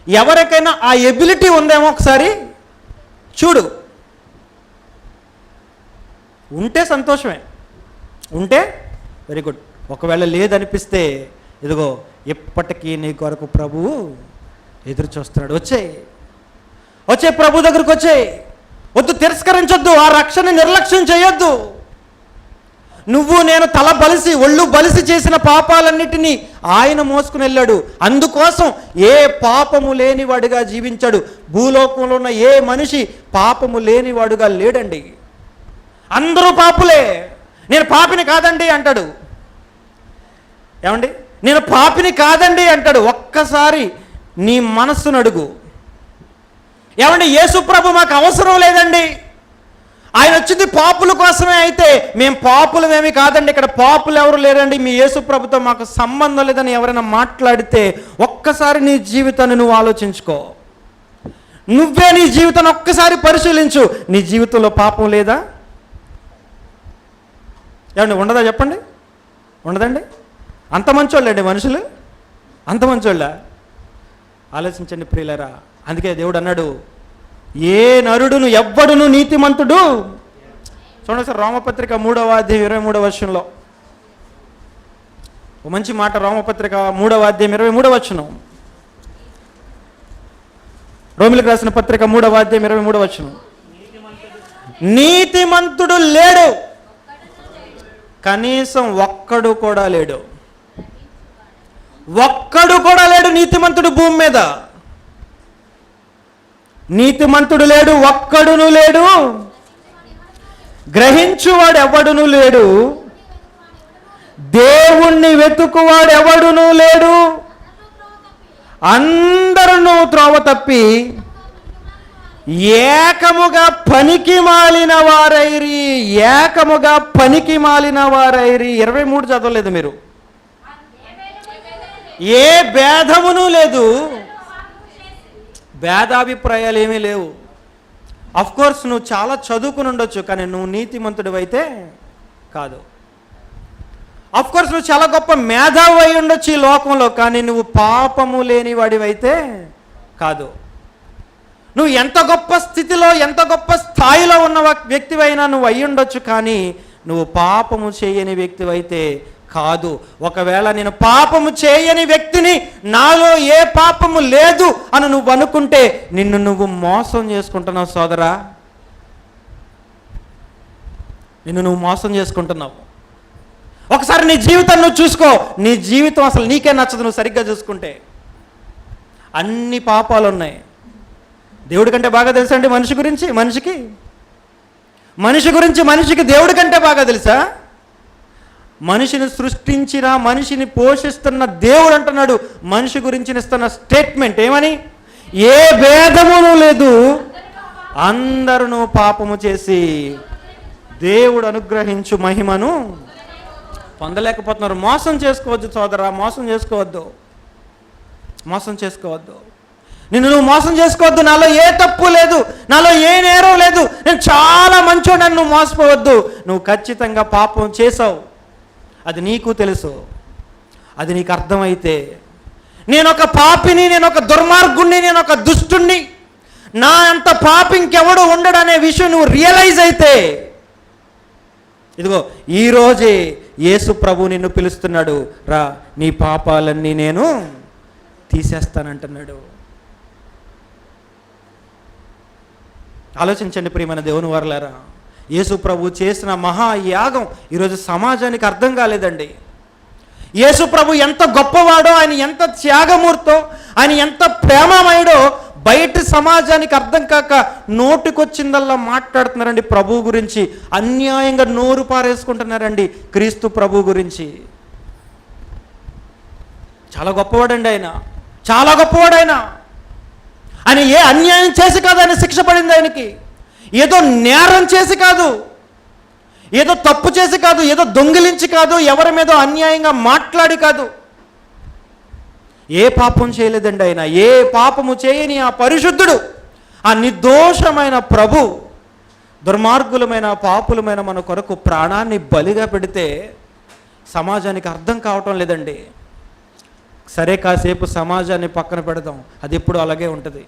ఎవరికైనా ఆ ఎబిలిటీ ఉందేమో ఒకసారి చూడు. ఉంటే సంతోషమే, ఉంటే వెరీ గుడ్. ఒకవేళ లేదనిపిస్తే ఇదిగో ఎప్పటికీ నీ కొరకు ప్రభువు ఎదురు చూస్తున్నాడు. వచ్చే ప్రభు దగ్గరకు వచ్చేయి. వద్దు, తిరస్కరించొద్దు, ఆ రక్షణ నిర్లక్ష్యం చేయొద్దు. నువ్వు నేను తల బలిసి ఒళ్ళు బలిసి చేసిన పాపాలన్నిటినీ ఆయన మోసుకుని వెళ్ళాడు. అందుకోసం ఏ పాపము లేనివాడుగా జీవించాడు. భూలోకంలో ఉన్న ఏ మనిషి పాపము లేనివాడుగా లేడండి. అందరూ పాపులే. నేను పాపిని కాదండి అంటాడు. ఏమండి, నేను పాపిని కాదండి అంటాడు. ఒక్కసారి నీ మనస్సును అడుగు. ఏమండి, యేసు ప్రభు మాకు అవసరం లేదండి, ఆయన వచ్చింది పాపుల కోసమే, అయితే మేము పాపులమేమి కాదండి, ఇక్కడ పాపులు ఎవరు లేరండి, మీ యేసు ప్రభుతో మాకు సంబంధం లేదని ఎవరైనా మాట్లాడితే ఒక్కసారి నీ జీవితాన్ని నువ్వు ఆలోచించుకో. నువ్వే నీ జీవితాన్ని ఒక్కసారి పరిశీలించు. నీ జీవితంలో పాపం లేదా? ఏమండి, ఉండదా చెప్పండి? ఉండదండి. అంత మంచోళ్ళండి మనుషులు, అంత మంచోళ్ళ? ఆలోచించండి ప్రియులారా. అందుకే దేవుడు అన్నాడు, ఏ నరుడును ఎవ్వడును నీతిమంతుడు. చూడండి సార్, రోమపత్రిక 3వ అధ్యాయం 23వ వచనంలో ఒక మంచి మాట. రోమపత్రిక 3వ అధ్యాయం 23వ వచనం. రోమిలకు రాసిన పత్రిక 3వ అధ్యాయం 23వ వచనం. నీతిమంతుడు లేడు, కనీసం ఒక్కడు కూడా లేడు. ఒక్కడు కూడా లేడు నీతిమంతుడు భూమి మీద. నీతిమంతుడు లేడు, ఒక్కడును లేడు. గ్రహించువాడు ఎవడును లేడు. దేవుణ్ణి వెతుకువాడు ఎవడును లేడు. అందరూ త్రోవ తప్పి ఏకముగా పనికి మాలిన వారైరి. ఏకముగా పనికి మాలిన వారైరి. 23 చదవలేదు మీరు? ఏ భేదమును లేదు, భేదాభిప్రాయాలు ఏమీ లేవు. అఫ్కోర్స్ నువ్వు చాలా చదువుకుని ఉండొచ్చు, కానీ నువ్వు నీతిమంతుడు అయితే కాదు. అఫ్కోర్స్ నువ్వు చాలా గొప్ప మేధావి అయి ఉండొచ్చు ఈ లోకంలో, కానీ నువ్వు పాపము లేని వాడివైతే కాదు. నువ్వు ఎంత గొప్ప స్థితిలో ఎంత గొప్ప స్థాయిలో ఉన్న వ్యక్తివైనా నువ్వు అయి ఉండొచ్చు, కానీ నువ్వు పాపము చేయని వ్యక్తివైతే కాదు. ఒకవేళ నేను పాపము చేయని వ్యక్తిని, నాలో ఏ పాపము లేదు అని నువ్వు అనుకుంటే నిన్ను నువ్వు మోసం చేసుకుంటున్నావు సోదరా. నిన్ను నువ్వు మోసం చేసుకుంటున్నావు. ఒకసారి నీ జీవితాన్ని నువ్వు చూసుకో. నీ జీవితం అసలు నీకే నచ్చదు నువ్వు సరిగ్గా చూసుకుంటే. అన్ని పాపాలు ఉన్నాయి. దేవుడి కంటే బాగా తెలుసా అండి మనిషి గురించి? మనిషికి దేవుడి కంటే బాగా తెలుసా? మనిషిని సృష్టించిన, మనిషిని పోషిస్తున్న దేవుడు అంటున్నాడు మనిషి గురించి ఇస్తున్న స్టేట్మెంట్ ఏమని? ఏ భేదమును లేదు, అందరూ పాపము చేసి దేవుడు అనుగ్రహించు మహిమను పొందలేకపోతున్నారు. మోసం చేసుకోవద్దు సోదరా, మోసం చేసుకోవద్దు. నిన్ను నువ్వు మోసం చేసుకోవద్దు. నాలో ఏ తప్పు లేదు, నాలో ఏ నేరం లేదు, నేను చాలా మంచోడని నువ్వు మోసపోవద్దు. నువ్వు ఖచ్చితంగా పాపం చేసావు, అది నీకు తెలుసు. అది నీకు అర్థమైతే, నేను ఒక పాపిని, నేను ఒక దుర్మార్గుణ్ణి, నేను ఒక దుష్టుణ్ణి, నా అంత పాపి ఇంకెవడు ఉండడనే విషయం నువ్వు రియలైజ్ అయితే, ఇదిగో ఈరోజే యేసు ప్రభు నిన్ను పిలుస్తున్నాడు, రా నీ పాపాలన్నీ నేను తీసేస్తానంటున్నాడు. ఆలోచించండి ప్రియమైన దేవుని వారలారా, యేసు ప్రభు చేసిన మహాయాగం ఈరోజు సమాజానికి అర్థం కాలేదండి. యేసు ప్రభు ఎంత గొప్పవాడో, ఆయన ఎంత త్యాగమూర్తో, ఆయన ఎంత ప్రేమమయుడో బయట సమాజానికి అర్థం కాక నోటికొచ్చిందల్లా మాట్లాడుతున్నారండి ప్రభు గురించి. అన్యాయంగా నోరు పారేసుకుంటున్నారండి క్రీస్తు ప్రభు గురించి. చాలా గొప్పవాడండి ఆయన, చాలా గొప్పవాడు ఆయన. ఆయన ఏ అన్యాయం చేసి కాదు ఆయన శిక్ష పడింది. ఆయనకి ఏదో నేరం చేసి కాదు, ఏదో తప్పు చేసి కాదు, ఏదో దొంగిలించి కాదు, ఎవరి మీద అన్యాయంగా మాట్లాడి కాదు. ఏ పాపం చేయలేదండి ఆయన. ఏ పాపము చేయని ఆ పరిశుద్ధుడు, ఆ నిర్దోషమైన ప్రభు దుర్మార్గులమైన పాపులమైన మన కొరకు ప్రాణాన్ని బలిగా పెడితే సమాజానికి అర్థం కావటం లేదండి. సరే కాసేపు సమాజాన్ని పక్కన పెడదాం, అది ఎప్పుడు అలాగే ఉంటుంది.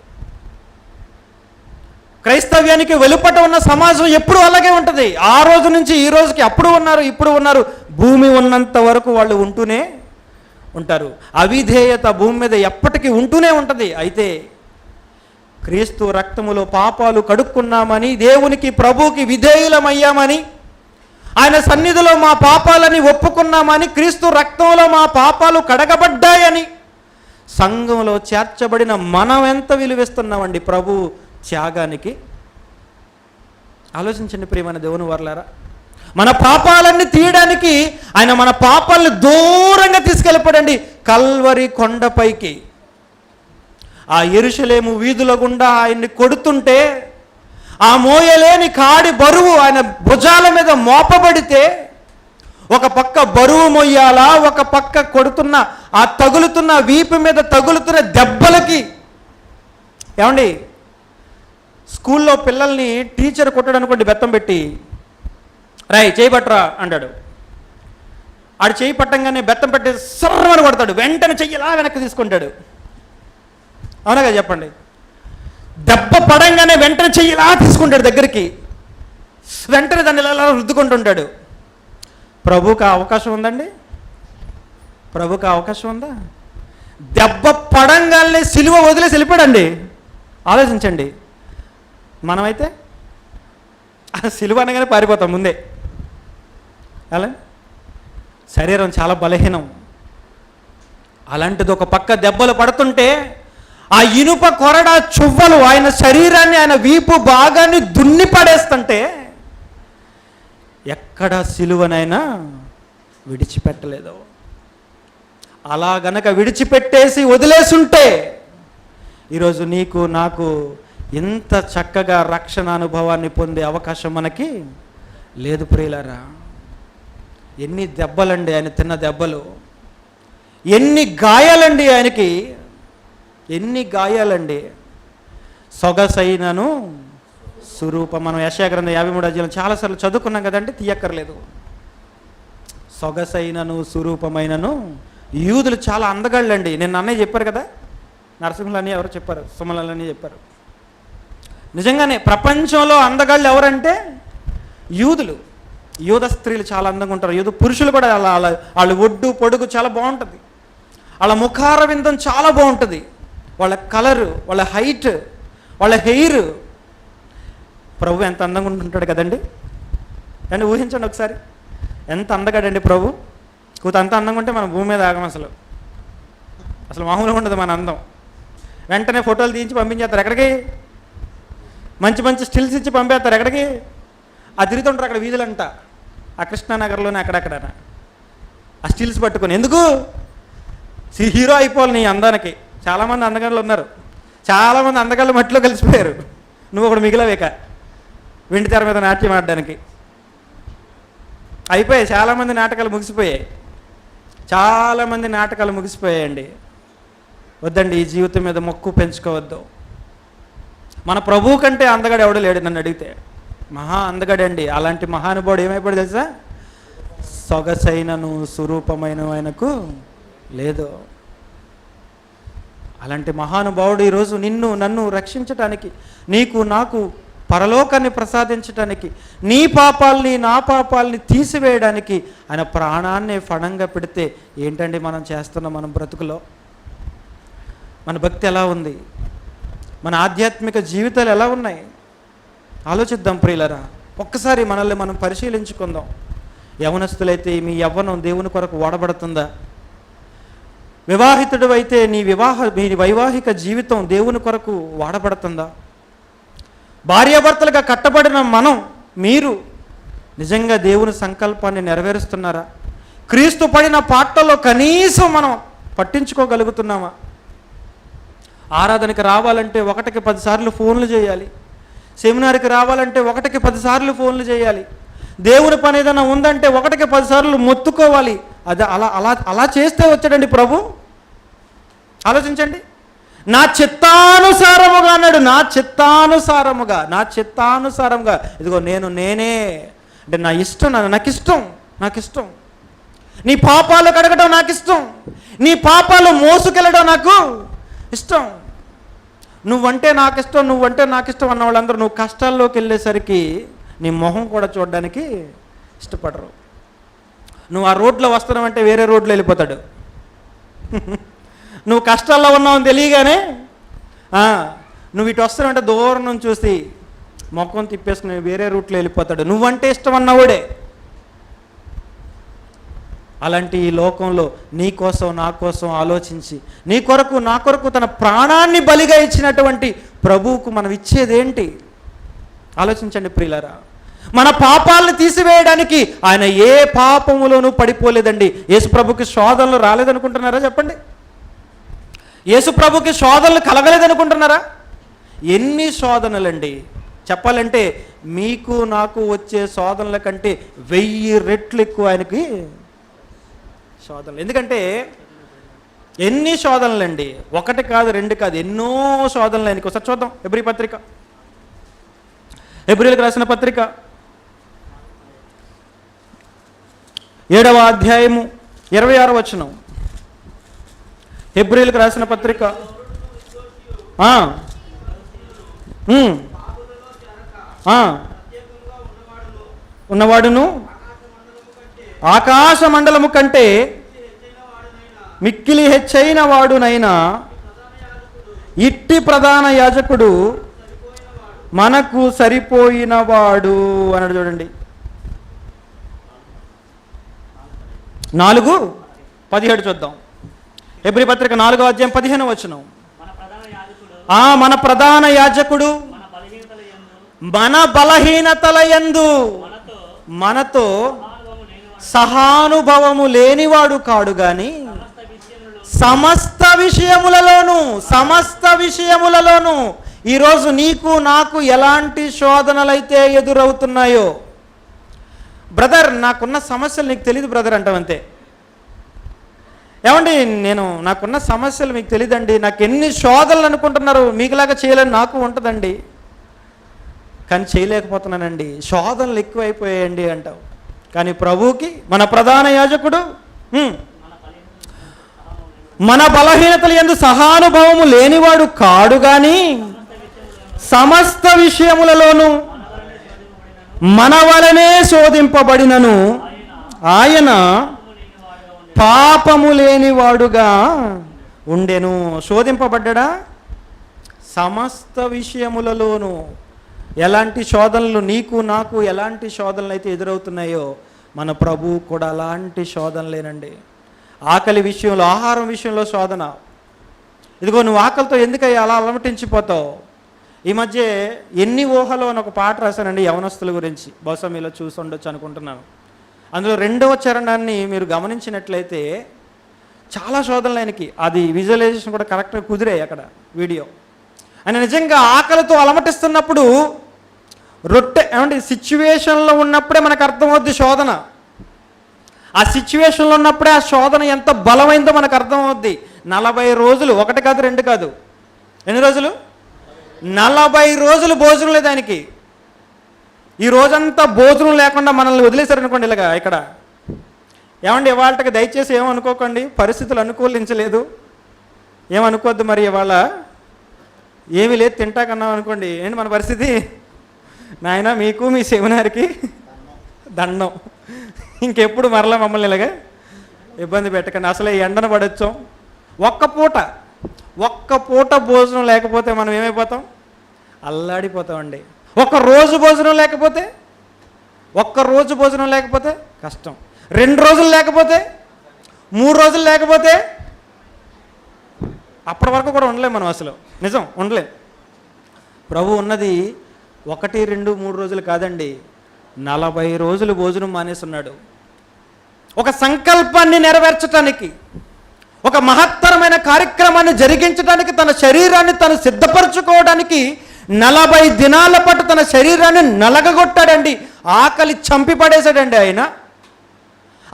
క్రైస్తవ్యానికి వెలుపట ఉన్న సమాజం ఎప్పుడు అలాగే ఉంటుంది. ఆ రోజు నుంచి ఈ రోజుకి అప్పుడు ఉన్నారు, ఇప్పుడు ఉన్నారు, భూమి ఉన్నంత వరకు వాళ్ళు ఉంటూనే ఉంటారు. అవిధేయత భూమి మీద ఎప్పటికీ ఉంటూనే ఉంటుంది. అయితే క్రీస్తు రక్తములో పాపాలు కడుక్కున్నామని, దేవునికి ప్రభువుకి విధేయులమయ్యామని, ఆయన సన్నిధిలో మా పాపాలని ఒప్పుకున్నామని, క్రీస్తు రక్తంలో మా పాపాలు కడగబడ్డాయని సంఘంలో చేర్చబడిన మనం ఎంత విలువిస్తున్నామండి ప్రభు త్యాగానికి. ఆలోచించండి ప్రియమైన దేవుని వారలారా, మన పాపాలన్నీ తీయడానికి ఆయన మన పాపాలను దూరంగా తీసుకెళ్ళిపోడండి కల్వరి కొండపైకి. ఆ యెరూషలేము వీధుల గుండా ఆయన్ని కొడుతుంటే, ఆ మోయలేని కాడి బరువు ఆయన భుజాల మీద మోపబడితే, ఒక పక్క బరువు మొయ్యాలా, ఒక పక్క కొడుతున్న ఆ తగులుతున్న వీపు మీద తగులుతున్న దెబ్బలకి. ఏమండి, స్కూల్లో పిల్లల్ని టీచర్ కొట్టాడు అనుకోండి, బెత్తం పెట్టి రాయ్ చేయి పట్టరా అంటాడు. ఆడు చేయి పట్టంగానే బెత్తం పెట్టి సర్రమని కొడతాడు, వెంటనే చెయ్యలా వెనక్కి తీసుకుంటాడు. అవునా కదా చెప్పండి? దెబ్బ పడంగానే వెంటనే చెయ్యలా తీసుకుంటాడు దగ్గరికి, వెంటనే దాన్ని ఇలా రుద్దుకుంటుంటాడు. ప్రభువుకి అవకాశం ఉందండి? ప్రభువుకి అవకాశం ఉందా? దెబ్బ పడంగానే సిలువ వదిలేసి వెళ్ళిపోయాడండి. ఆలోచించండి. మనమైతే సిలువ అనగానే పారిపోతాం ముందే. అలా శరీరం చాలా బలహీనం. అలాంటిది ఒక పక్క దెబ్బలు పడుతుంటే ఆ ఇనుప కొరడ చువ్వలు ఆయన శరీరాన్ని, ఆయన వీపు భాగాన్ని దున్ని పడేస్తుంటే ఎక్కడ సిలువనైనా విడిచిపెట్టలేదు. అలా గనక విడిచిపెట్టేసి వదిలేసుంటే ఈరోజు నీకు నాకు ఇంత చక్కగా రక్షణ అనుభవాన్ని పొందే అవకాశం మనకి లేదు ప్రియులారా. ఎన్ని దెబ్బలండి ఆయన తిన్న దెబ్బలు, ఎన్ని గాయాలండి ఆయనకి, ఎన్ని గాయాలండి. సొగసైనను స్వరూపం, మనం యెషయా గ్రంథం 53వ అధ్యాయం చాలాసార్లు చదువుకున్నాం కదండి, తీయక్కర్లేదు. సొగసైనను స్వరూపమైనను. యూదులు చాలా అందగాళ్ళండి. నిన్న అన్నయ్య చెప్పారు కదా, నరసింహులని ఎవరు చెప్పారు, సుమలని చెప్పారు. నిజంగానే ప్రపంచంలో అందగాళ్ళు ఎవరంటే యూదులు. యూద స్త్రీలు చాలా అందంగా ఉంటారు. యూద పురుషులు కూడా అలా వాళ్ళ ఒడ్డు పొడుగు చాలా బాగుంటుంది, వాళ్ళ ముఖార విందం చాలా బాగుంటుంది, వాళ్ళ కలరు, వాళ్ళ హైట్, వాళ్ళ హెయిర్. ప్రభు ఎంత అందంగా ఉంటుంటాడు కదండి. అంటే ఊహించండి ఒకసారి, ఎంత అందగాడండి ప్రభు. అంత అందంగా ఉంటే మనం భూమి మీద ఆగం. అసలు మామూలుగా ఉండదు మన అందం. వెంటనే ఫోటోలు తీయించి పంపించేస్తారు. ఎక్కడికి? మంచి మంచి స్టిల్స్ ఇచ్చి పంపేస్తారు. ఎక్కడికి? ఆ తిరుగుతుంటారు అక్కడ వీధులంట, ఆ కృష్ణానగర్లోనే అక్కడక్కడ ఆ స్టిల్స్ పట్టుకొని. ఎందుకు? హీరో అయిపోవాలి నీ అందానికి. చాలామంది అందగాళ్ళు ఉన్నారు, చాలామంది అందగాళ్ళు మట్టిలో కలిసిపోయారు. నువ్వు ఒకడు మిగిలవేక వెండి తెర మీద నాట్యం ఆడడానికి. అయిపోయాయి, చాలామంది నాటకాలు ముగిసిపోయాయి, చాలామంది నాటకాలు ముగిసిపోయాయండి. వద్దండి, ఈ జీవితం మీద మొక్కు పెంచుకోవద్దు. మన ప్రభువు కంటే అందగాడు ఎవడో లేడు నన్ను అడిగితే. మహా అందగాడండి. అలాంటి మహానుభావుడు ఏమైపోయాడు తెలుసా? సొగసైనను స్వరూపమైన ఆయనకు లేదు. అలాంటి మహానుభావుడు ఈరోజు నిన్ను నన్ను రక్షించటానికి, నీకు నాకు పరలోకాన్ని ప్రసాదించటానికి, నీ పాపాలని నా పాపాలని తీసివేయడానికి ఆయన ప్రాణాన్ని ఫణంగా పెడితే ఏంటండి మనం చేస్తున్నాం? మన బ్రతుకులో మన భక్తి ఎలా ఉంది? మన ఆధ్యాత్మిక జీవితాలు ఎలా ఉన్నాయి? ఆలోచిద్దాం ప్రియులరా. ఒక్కసారి మనల్ని మనం పరిశీలించుకుందాం. యవనస్తులైతే మీ యవ్వనం దేవుని కొరకు వాడబడుతుందా? వివాహితుడు అయితే మీ వైవాహిక జీవితం దేవుని కొరకు వాడబడుతుందా? భార్యాభర్తలుగా కట్టబడిన మీరు నిజంగా దేవుని సంకల్పాన్ని నెరవేరుస్తున్నారా? క్రీస్తు పడిన పాటల్లో కనీసం మనం పట్టించుకోగలుగుతున్నామా? ఆరాధనకి రావాలంటే 1కి 10 సార్లు ఫోన్లు చేయాలి. సెమినార్కి రావాలంటే 1కి 10 సార్లు ఫోన్లు చేయాలి. దేవుని పని ఏదైనా ఉందంటే 1కి 10 సార్లు మొత్తుకోవాలి. అది అలా అలా అలా చేస్తే వచ్చాడండి ప్రభు? ఆలోచించండి. నా చిత్తానుసారముగా అన్నాడు. నా చిత్తానుసారముగా ఇదిగో నేనే అంటే నా ఇష్టం, నాకు ఇష్టం. నీ పాపాలు కడగడం నాకు ఇష్టం. నీ పాపాలు మోసుకెళ్ళడం నాకు ఇష్టం. నువ్వంటే నాకు ఇష్టం అన్న వాళ్ళందరూ నువ్వు కష్టాల్లోకి వెళ్ళేసరికి నీ మొహం కూడా చూడడానికి ఇష్టపడరు. నువ్వు ఆ రోడ్లో వస్తున్నావంటే వేరే రోడ్లో వెళ్ళిపోతాడు. నువ్వు కష్టాల్లో ఉన్నావని తెలియగానే నువ్వు ఇటు వస్తున్నావంటే దూరం నుంచి చూసి మొఖం తిప్పేసుకుని వేరే రూట్లో వెళ్ళిపోతాడు. నువ్వంటే ఇష్టం అన్నవాడే. అలాంటి ఈ లోకంలో నీ కోసం నా కోసం ఆలోచించి నీ కొరకు నా కొరకు తన ప్రాణాన్ని బలిగా ఇచ్చినటువంటి ప్రభువుకు మనం ఇచ్చేదేంటి? ఆలోచించండి ప్రియులారా. మన పాపాలను తీసివేయడానికి ఆయన ఏ పాపములోనూ పడిపోలేదండి. యేసు ప్రభుకి శోధనలు రాలేదనుకుంటున్నారా? చెప్పండి. యేసు ప్రభుకి శోధనలు కలగలేదనుకుంటున్నారా? ఎన్ని శోధనలండి! చెప్పాలంటే మీకు నాకు వచ్చే శోధనల కంటే 1000 రెట్లు ఎక్కువ ఆయనకి శోధనలు. ఎందుకంటే ఎన్ని శోధనలండి! 1 కాదు 2 కాదు, ఎన్నో శోధనలు ఆయనకి. ఒకసారి చూద్దాం. హెబ్రీయులకు రాసిన పత్రిక 7వ అధ్యాయము 26వ వచనం. హెబ్రీయులకు రాసిన పత్రిక ఉన్నవాడును ఆకాశ మండలము కంటే మిక్కిలి హెచ్చైన వాడునైనా ఇట్టి ప్రధాన యాజకుడు మనకు సరిపోయిన వాడు అన్నాడు. చూడండి 4:17 చూద్దాం. హెబ్రీ పత్రిక 4వ అధ్యాయం 15వ వచనం. మన ప్రధాన యాజకుడు మన బలహీనతల యందు మనతో సహానుభవము లేనివాడు కాడు గాని సమస్త విషయములలోనూ ఈరోజు నీకు నాకు ఎలాంటి శోధనలైతే ఎదురవుతున్నాయో, బ్రదర్ నాకున్న సమస్యలు నీకు తెలియదు బ్రదర్ అంటావంతే. ఏమండి నాకున్న సమస్యలు మీకు తెలియదండి, నాకు ఎన్ని శోధనలు అనుకుంటున్నారు, మీకులాగా చేయలేని నాకు ఉంటుందండి, కానీ చేయలేకపోతున్నానండి, శోధనలు ఎక్కువైపోయాయండి అంటావు. కానీ ప్రభువుకి మన ప్రధాన యాజకుడు మన బలహీనతలు యందు సహానుభవము లేనివాడు కాడు గాని సమస్త విషయములలోనూ మన వలనే శోధింపబడినను ఆయన పాపము లేనివాడుగా ఉండెను. శోధింపబడ్డా సమస్త విషయములలోనూ. ఎలాంటి శోధనలు నీకు నాకు ఎలాంటి శోధనలు అయితే ఎదురవుతున్నాయో మన ప్రభువు కూడా అలాంటి శోధనలేనండి. ఆకలి విషయంలో, ఆహారం విషయంలో శోధన. ఇదిగో నువ్వు ఆకలితో ఎందుకయ్యా అలా అలమటించిపోతావు? ఈ మధ్య ఎన్ని ఊహలో అని ఒక పాట రాశానండి యవనస్తుల గురించి. బహుశా మీలో చూసి ఉండొచ్చు అనుకుంటున్నాను. అందులో 2వ చరణాన్ని మీరు గమనించినట్లయితే చాలా శోధనలు ఆయనకి. అది విజువలైజేషన్ కూడా కరెక్ట్గా కుదిరే అక్కడ వీడియో. ఆయన నిజంగా ఆకలితో అలమటిస్తున్నప్పుడు సిచ్యువేషన్లో ఉన్నప్పుడే మనకు అర్థమవుద్ది శోధన. ఆ సిచ్యువేషన్లో ఉన్నప్పుడే ఆ శోధన ఎంత బలమైందో మనకు అర్థమవుద్ది. 40 రోజులు, 1 కాదు 2 కాదు, ఎన్ని రోజులు? 40 రోజులు భోజనం లేదు ఆయనకి. ఈ రోజంతా భోజనం లేకుండా మనల్ని వదిలేశారనుకోండి, ఇలాగా ఇక్కడ ఏమండి ఇవాళకి దయచేసి ఏమనుకోకండి, పరిస్థితులు అనుకూలించలేదు, ఏమనుకోవద్దు. మరి ఇవాళ ఏమీ లేదు తింటాకన్నాం అనుకోండి, ఏంటి మన పరిస్థితి? నాయన మీకు మీ సెమినార్కి దండం, ఇంకెప్పుడు మరలా మమ్మల్ని ఇలాగా ఇబ్బంది పెట్టకండి. అసలు ఈ ఎండను పడొచ్చాం. ఒక్క పూట భోజనం లేకపోతే మనం ఏమైపోతాం? అల్లాడిపోతామండి. ఒక్క రోజు భోజనం లేకపోతే కష్టం. 2 రోజులు లేకపోతే, 3 రోజులు లేకపోతే అప్పటి వరకు కూడా ఉండలేం మనం. అసలు నిజం ఉండలేం. ప్రభు ఉన్నది 1, 2, 3 రోజులు కాదండి, 40 రోజులు భోజనం మానేస్తున్నాడు. ఒక సంకల్పాన్ని నెరవేర్చడానికి, ఒక మహత్తరమైన కార్యక్రమాన్ని జరిగించడానికి, తన శరీరాన్ని తను సిద్ధపరచుకోవడానికి 40 దినాల పాటు తన శరీరాన్ని నలగగొట్టాడండి. ఆకలి చంపి పడేశాడండి ఆయన.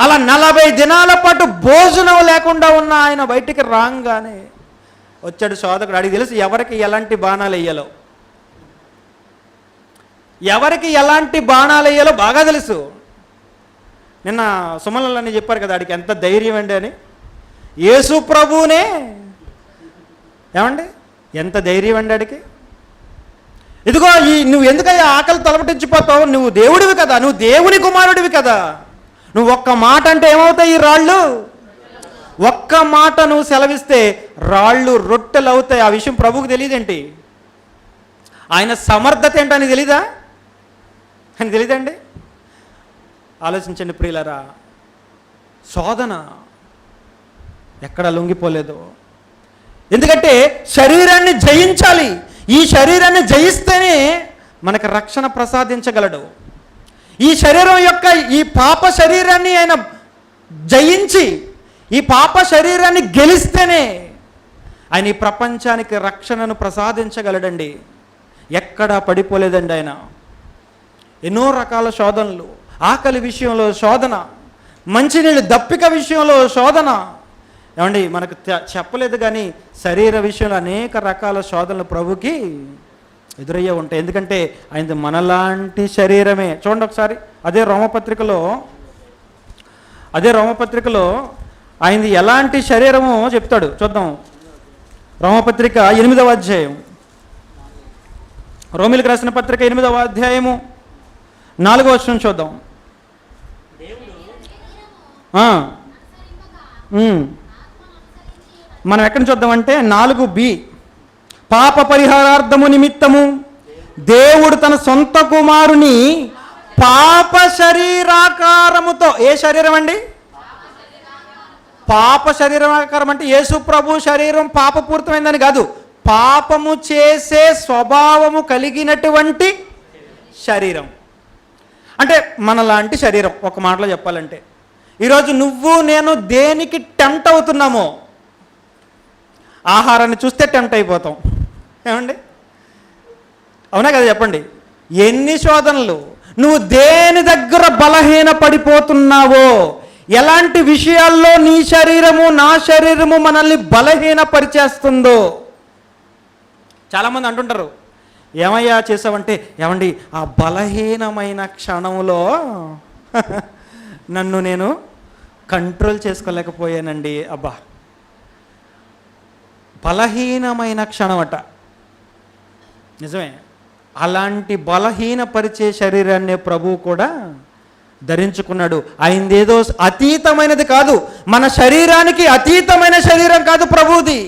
అలా 40 దినాల పాటు భోజనం లేకుండా ఉన్న ఆయన బయటికి రాగానే వచ్చాడు శోధకుడు. అడిగి తెలుసు ఎవరికి ఎలాంటి బాణాలు వేయాలో బాగా తెలుసు. నిన్న సుమలని చెప్పారు కదా, ఆడికి ఎంత ధైర్యం అండి అని. యేసు ప్రభువునే ఏమండి ఎంత ధైర్యం అండి ఆడికి. ఇదిగో నువ్వు ఎందుకయ్యా ఆకలి తలపటించిపోతావు? నువ్వు దేవుడివి కదా, నువ్వు దేవుని కుమారుడివి కదా. నువ్వు ఒక్క మాట అంటే ఏమవుతాయి ఈ రాళ్ళు? ఒక్క మాట నువ్వు సెలవిస్తే రాళ్ళు రొట్టెలు అవుతాయి. ఆ విషయం ప్రభువుకు తెలియదేంటి? ఆయన సమర్థత ఏంటని తెలీదా? అని తెలియదండి. ఆలోచించండి ప్రియులారా, శోధన ఎక్కడ లొంగిపోలేదు. ఎందుకంటే శరీరాన్ని జయించాలి. ఈ శరీరాన్ని జయిస్తేనే మనకు రక్షణ ప్రసాదించగలడు. ఈ శరీరం యొక్క ఈ పాప శరీరాన్ని ఆయన జయించి, ఈ పాప శరీరాన్ని గెలిస్తేనే ఆయన ఈ ప్రపంచానికి రక్షణను ప్రసాదించగలడండి. ఎక్కడా పడిపోలేదండి ఆయన. ఎన్నో రకాల శోధనలు, ఆకలి విషయంలో శోధన, మంచినీళ్ళు దప్పిక విషయంలో శోధన. ఏమండి మనకు చెప్పలేదు కానీ శరీర విషయంలో అనేక రకాల శోధనలు ప్రభుకి ఎదురయ్యే ఉంటాయి. ఎందుకంటే ఆయనది మనలాంటి శరీరమే. చూడండి ఒకసారి అదే రోమపత్రికలో ఆయనది ఎలాంటి శరీరమో చెప్తాడు. చూద్దాం. రోమపత్రిక 8వ అధ్యాయం, రోమిలకు రాసిన పత్రిక 8వ అధ్యాయము 4వ వచనం చూద్దాం. మనం ఎక్కడి నుంచి చూద్దామంటే 4b, పాప పరిహారార్థము నిమిత్తము దేవుడు తన సొంత కుమారుని పాప శరీరాకారముతో. ఏ శరీరం అండి? పాప శరీరాకారం అంటే యేసు ప్రభు శరీరం పాపపూరితమైందని కాదు, పాపము చేసే స్వభావము కలిగినటువంటి శరీరం. అంటే మనలాంటి శరీరం. ఒక మాటలో చెప్పాలంటే ఈరోజు నువ్వు నేను దేనికి టెంప్ట్ అవుతున్నామో, ఆహారాన్ని చూస్తే టెంప్ట్ అయిపోతాం. ఏమండి అవునా కదా? చెప్పండి. ఎన్ని శోధనలు. నువ్వు దేని దగ్గర బలహీన పడిపోతున్నావో, ఎలాంటి విషయాల్లో నీ శరీరము నా శరీరము మనల్ని బలహీన పరిచేస్తుందో. చాలామంది అంటుంటారు, ఏమయ్యా చేసావంటే, ఏమండి ఆ బలహీనమైన క్షణంలో నన్ను నేను కంట్రోల్ చేసుకోలేకపోయానండి. అబ్బా, బలహీనమైన క్షణమట. నిజమే. అలాంటి బలహీనపరిచే శరీరాన్ని ప్రభువు కూడా ధరించుకున్నాడు. ఆయనదేదో అతీతమైనది కాదు, మన శరీరానికి అతీతమైన శరీరం కాదు ప్రభువుది.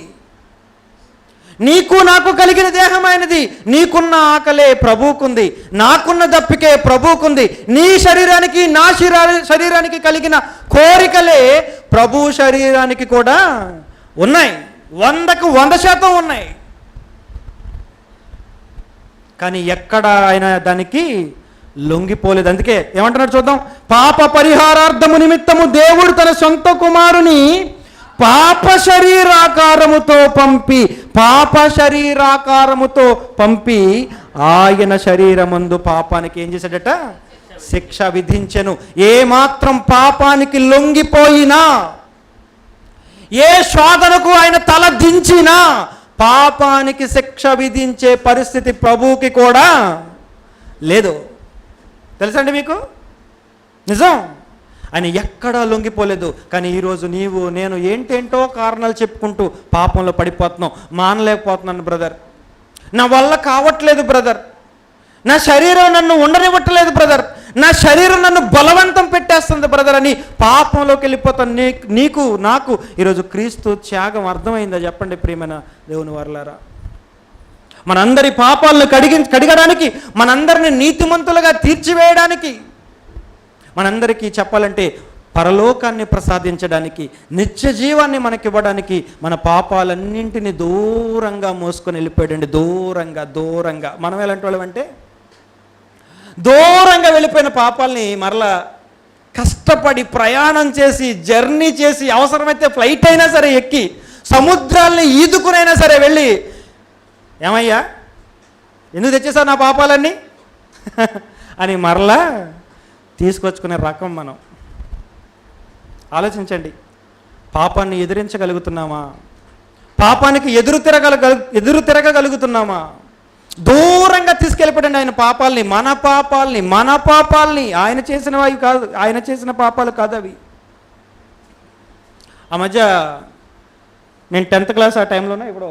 నీకు నాకు కలిగిన దేహమైనది. నీకున్న ఆకలే ప్రభువుకుంది, నాకున్న దప్పికే ప్రభువుకుంది. నీ శరీరానికి నా శరీరానికి కలిగిన కోరికలే ప్రభు శరీరానికి కూడా ఉన్నాయి. 100కు 100% ఉన్నాయి. కానీ ఎక్కడ ఆయన దానికి లొంగిపోలేదు. అందుకే ఏమంటున్నాడు చూద్దాం. పాప పరిహారార్థము నిమిత్తము దేవుడు తన సొంత కుమారుని పాప శరీరాకారముతో పంపి ఆయన శరీరమందు పాపానికి ఏం చేశాడట? శిక్ష విధించెను. ఏ మాత్రం పాపానికి లొంగిపోయినా, ఏ శోధనకు ఆయన తల దించినా పాపానికి శిక్ష విధించే పరిస్థితి ప్రభువుకి కూడా లేదు. తెలుసండి మీకు? నిజం. ఆయన ఎక్కడా లొంగిపోలేదు. కానీ ఈరోజు నీవు నేను ఏంటేంటో కారణాలు చెప్పుకుంటూ పాపంలో పడిపోతున్నాం. మానలేకపోతున్నాను బ్రదర్, నా వల్ల కావట్లేదు బ్రదర్, నా శరీరం నన్ను ఉండనివ్వట్లేదు బ్రదర్, నా శరీరం నన్ను బలవంతం పెట్టేస్తుంది బ్రదర్ అని పాపంలోకి వెళ్ళిపోతాను. నీకు నాకు ఈరోజు క్రీస్తు త్యాగం అర్థమైందా చెప్పండి ప్రియమైన దేవుని వారలారా? మనందరి పాపాలను కడిగడానికి, మనందరిని నీతిమంతులుగా తీర్చివేయడానికి, మనందరికీ చెప్పాలంటే పరలోకాన్ని ప్రసాదించడానికి, నిత్య జీవాన్ని మనకివ్వడానికి మన పాపాలన్నింటినీ దూరంగా మోసుకొని వెళ్ళిపోయాడండి. దూరంగా మనం ఎలాంటి వాళ్ళమంటే దూరంగా వెళ్ళిపోయిన పాపాలని మరలా కష్టపడి ప్రయాణం చేసి జర్నీ చేసి అవసరమైతే ఫ్లైట్ అయినా సరే ఎక్కి సముద్రాల్ని ఈదుకునైనా సరే వెళ్ళి, ఏమయ్యా ఎందుకు తెచ్చేసావు నా పాపాలన్నీ అని మరలా తీసుకొచ్చుకునే రకం మనం. ఆలోచించండి, పాపాన్ని ఎదిరించగలుగుతున్నామా? పాపానికి ఎదురు తిరగగలుగుతున్నామా? దూరంగా తీసుకెళ్ళిపోయండి ఆయన పాపాలని, మన పాపాలని. ఆయన చేసినవి కాదు, ఆయన చేసిన పాపాలు కాదు అవి. ఆ మధ్య నేను 10th క్లాస్ ఆ టైంలోనే ఇప్పుడు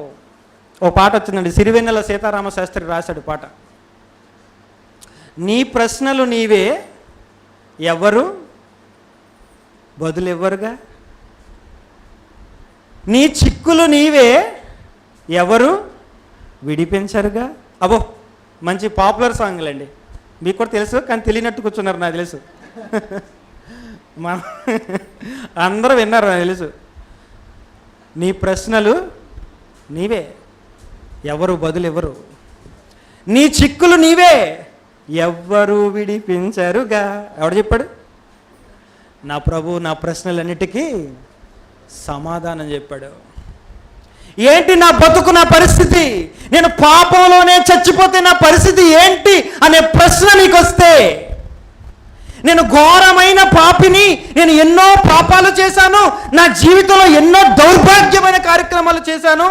ఓ పాట వచ్చిందండి, సిరివెన్నెల సీతారామ శాస్త్రి రాశాడు పాట. నీ ప్రశ్నలు నీవే, ఎవరు బదులెవ్వరుగా, నీ చిక్కులు నీవే, ఎవరు విడిపించరుగా. అబ్బో మంచి పాపులర్ సాంగ్లండి, మీకు కూడా తెలుసు కానీ తెలియనట్టు కూర్చున్నారు నాకు తెలుసు. అందరూ విన్నారు నాకు తెలుసు. నీ ప్రశ్నలు నీవే, ఎవరు బదులెవ్వరు, నీ చిక్కులు నీవే, ఎవ్వరు విడిపించరుగా. ఎవడు చెప్పాడు? నా ప్రభు నా ప్రశ్నలన్నిటికీ సమాధానం చెప్పాడు. ఏంటి నా బతుకు, నా పరిస్థితి, నేను పాపంలోనే చచ్చిపోతే నా పరిస్థితి ఏంటి అనే ప్రశ్న నీకు వస్తే, నేను ఘోరమైన పాపిని, నేను ఎన్నో పాపాలు చేశాను, నా జీవితంలో ఎన్నో దౌర్భాగ్యమైన కార్యక్రమాలు చేశాను,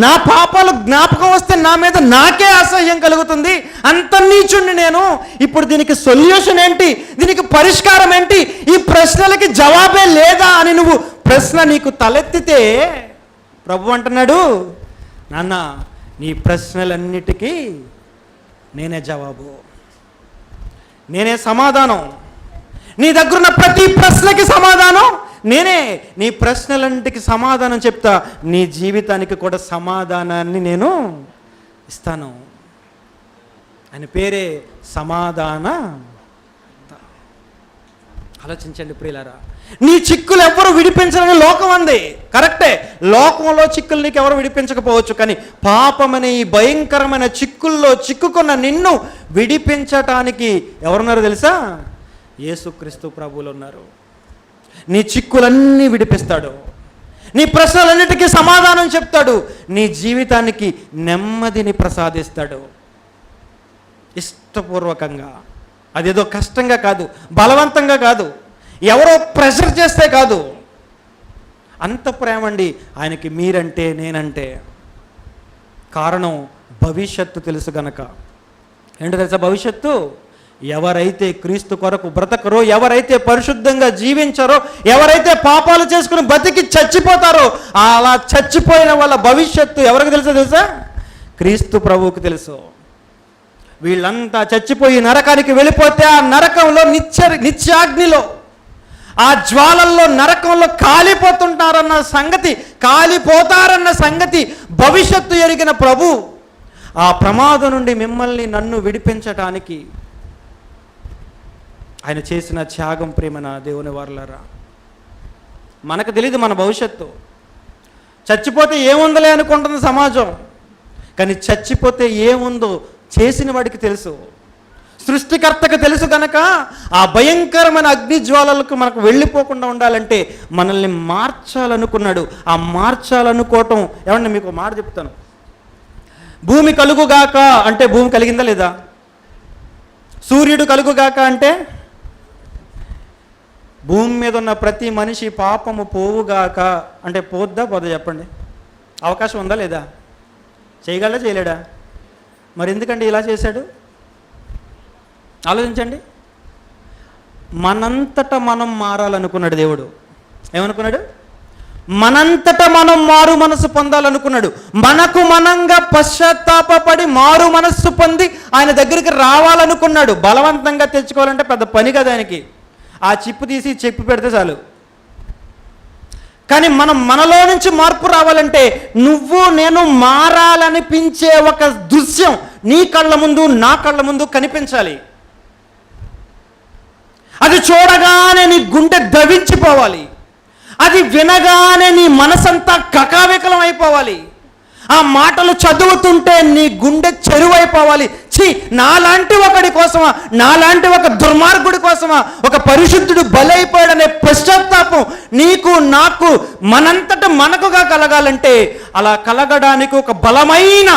నా పాపాలు జ్ఞాపకం వస్తే నా మీద నాకే అసహ్యం కలుగుతుంది, అంత నీచుండి నేను. ఇప్పుడు దీనికి సొల్యూషన్ ఏంటి, దీనికి పరిష్కారం ఏంటి, ఈ ప్రశ్నలకి జవాబే లేదా అని నువ్వు ప్రశ్న నీకు తలెత్తితే ప్రభు అంటున్నాడు, నాన్న నీ ప్రశ్నలన్నిటికీ నేనే జవాబు, నేనే సమాధానం, నీ దగ్గరున్న ప్రతి ప్రశ్నకి సమాధానం నేనే. నీ ప్రశ్నలన్నిటికీ సమాధానం చెప్తా, నీ జీవితానికి కూడా సమాధానాన్ని నేను ఇస్తాను. ఆయన పేరే సమాధాన. ఆలోచించండి ప్రియులారా, నీ చిక్కులు ఎవరు విడిపించరని లోకం అంది, కరెక్టే. లోకంలో చిక్కులు నీకు ఎవరు విడిపించకపోవచ్చు, కానీ పాపమనే ఈ భయంకరమైన చిక్కుల్లో చిక్కుకున్న నిన్ను విడిపించటానికి ఎవరున్నారు తెలుసా? యేసుక్రీస్తు ప్రభువులు ఉన్నారు. నీ చిక్కులన్నీ విడిపిస్తాడు, నీ ప్రశ్నలన్నిటికీ సమాధానం చెప్తాడు, నీ జీవితానికి నెమ్మదిని ప్రసాదిస్తాడు. ఇష్టపూర్వకంగా, అదేదో కష్టంగా కాదు, బలవంతంగా కాదు, ఎవరో ప్రెషర్ చేస్తే కాదు. అంత ప్రేమ అండి ఆయనకి మీరంటే, నేనంటే. కారణం భవిష్యత్తు తెలుసు గనక. ఏంటో తెలుసా భవిష్యత్తు? ఎవరైతే క్రీస్తు కొరకు బ్రతకరో, ఎవరైతే పరిశుద్ధంగా జీవించారో, ఎవరైతే పాపాలు చేసుకుని బతికి చచ్చిపోతారో, అలా చచ్చిపోయిన వాళ్ళ భవిష్యత్తు ఎవరికి తెలుసా? క్రీస్తు ప్రభువుకు తెలుసు. వీళ్ళంతా చచ్చిపోయి నరకానికి వెళ్ళిపోతే ఆ నరకంలో నిత్యాగ్నిలో, ఆ జ్వాలల్లో నరకంలో కాలిపోతారన్న సంగతి భవిష్యత్తు ఎరిగిన ప్రభు ఆ ప్రమాదం నుండి మిమ్మల్ని నన్ను విడిపించటానికి ఆయన చేసిన త్యాగం ప్రేమన దేవుని వారలారా. మనకు తెలియదు మన భవిష్యత్తు. చచ్చిపోతే ఏముందలే అనుకుంటుంది సమాజం, కానీ చచ్చిపోతే ఏముందో చేసిన వాడికి తెలుసు, సృష్టికర్తకు తెలుసు కనుక ఆ భయంకరమైన అగ్నిజ్వాలలకు మనకు వెళ్ళిపోకుండా ఉండాలంటే మనల్ని మార్చాలనుకున్నాడు. ఆ మార్చాలనుకోవటం, ఏమంటే మీకు మాట చెప్తాను, భూమి కలుగుగాక అంటే భూమి కలిగిందా లేదా? సూర్యుడు కలుగుగాక అంటే భూమి మీద ఉన్న ప్రతి మనిషి పాపము పోవుగాక అంటే పోద్దా పోదా చెప్పండి? అవకాశం ఉందా లేదా? చేయగలడా చేయలేడా? మరి ఎందుకండి ఇలా చేశాడు? ఆలోచించండి. మనంతట మనం మారాలనుకున్నాడు దేవుడు. ఏమనుకున్నాడు? మనంతట మనం మారు మనస్సు పొందాలనుకున్నాడు. మనకు మనంగా పశ్చాత్తాపడి మారు మనస్సు పొంది ఆయన దగ్గరికి రావాలనుకున్నాడు. బలవంతంగా తెచ్చుకోవాలంటే పెద్ద పని కదా ఆయనకి. ఆ చిప్పు తీసి చెప్పి పెడితే చాలు. కానీ మనలో నుంచి మార్పు రావాలంటే నువ్వు నేను మారాలనిపించే ఒక దృశ్యం నీ కళ్ళ ముందు, నా కళ్ళ ముందు కనిపించాలి. అది చూడగానే నీ గుండె దవించిపోవాలి. అది వినగానే నీ మనసంతా కకావికలం అయిపోవాలి. ఆ మాటలు చదువుతుంటే నీ గుండె చెరువైపోవాలి. నాలాంటి ఒకడి కోసమా, నాలాంటి ఒక దుర్మార్గుడి కోసమా ఒక పరిశుద్ధుడు బలైపోయాడనే పశ్చాత్తాపం నీకు నాకు మనంతట మనకుగా కలగాలంటే అలా కలగడానికి ఒక బలమైన,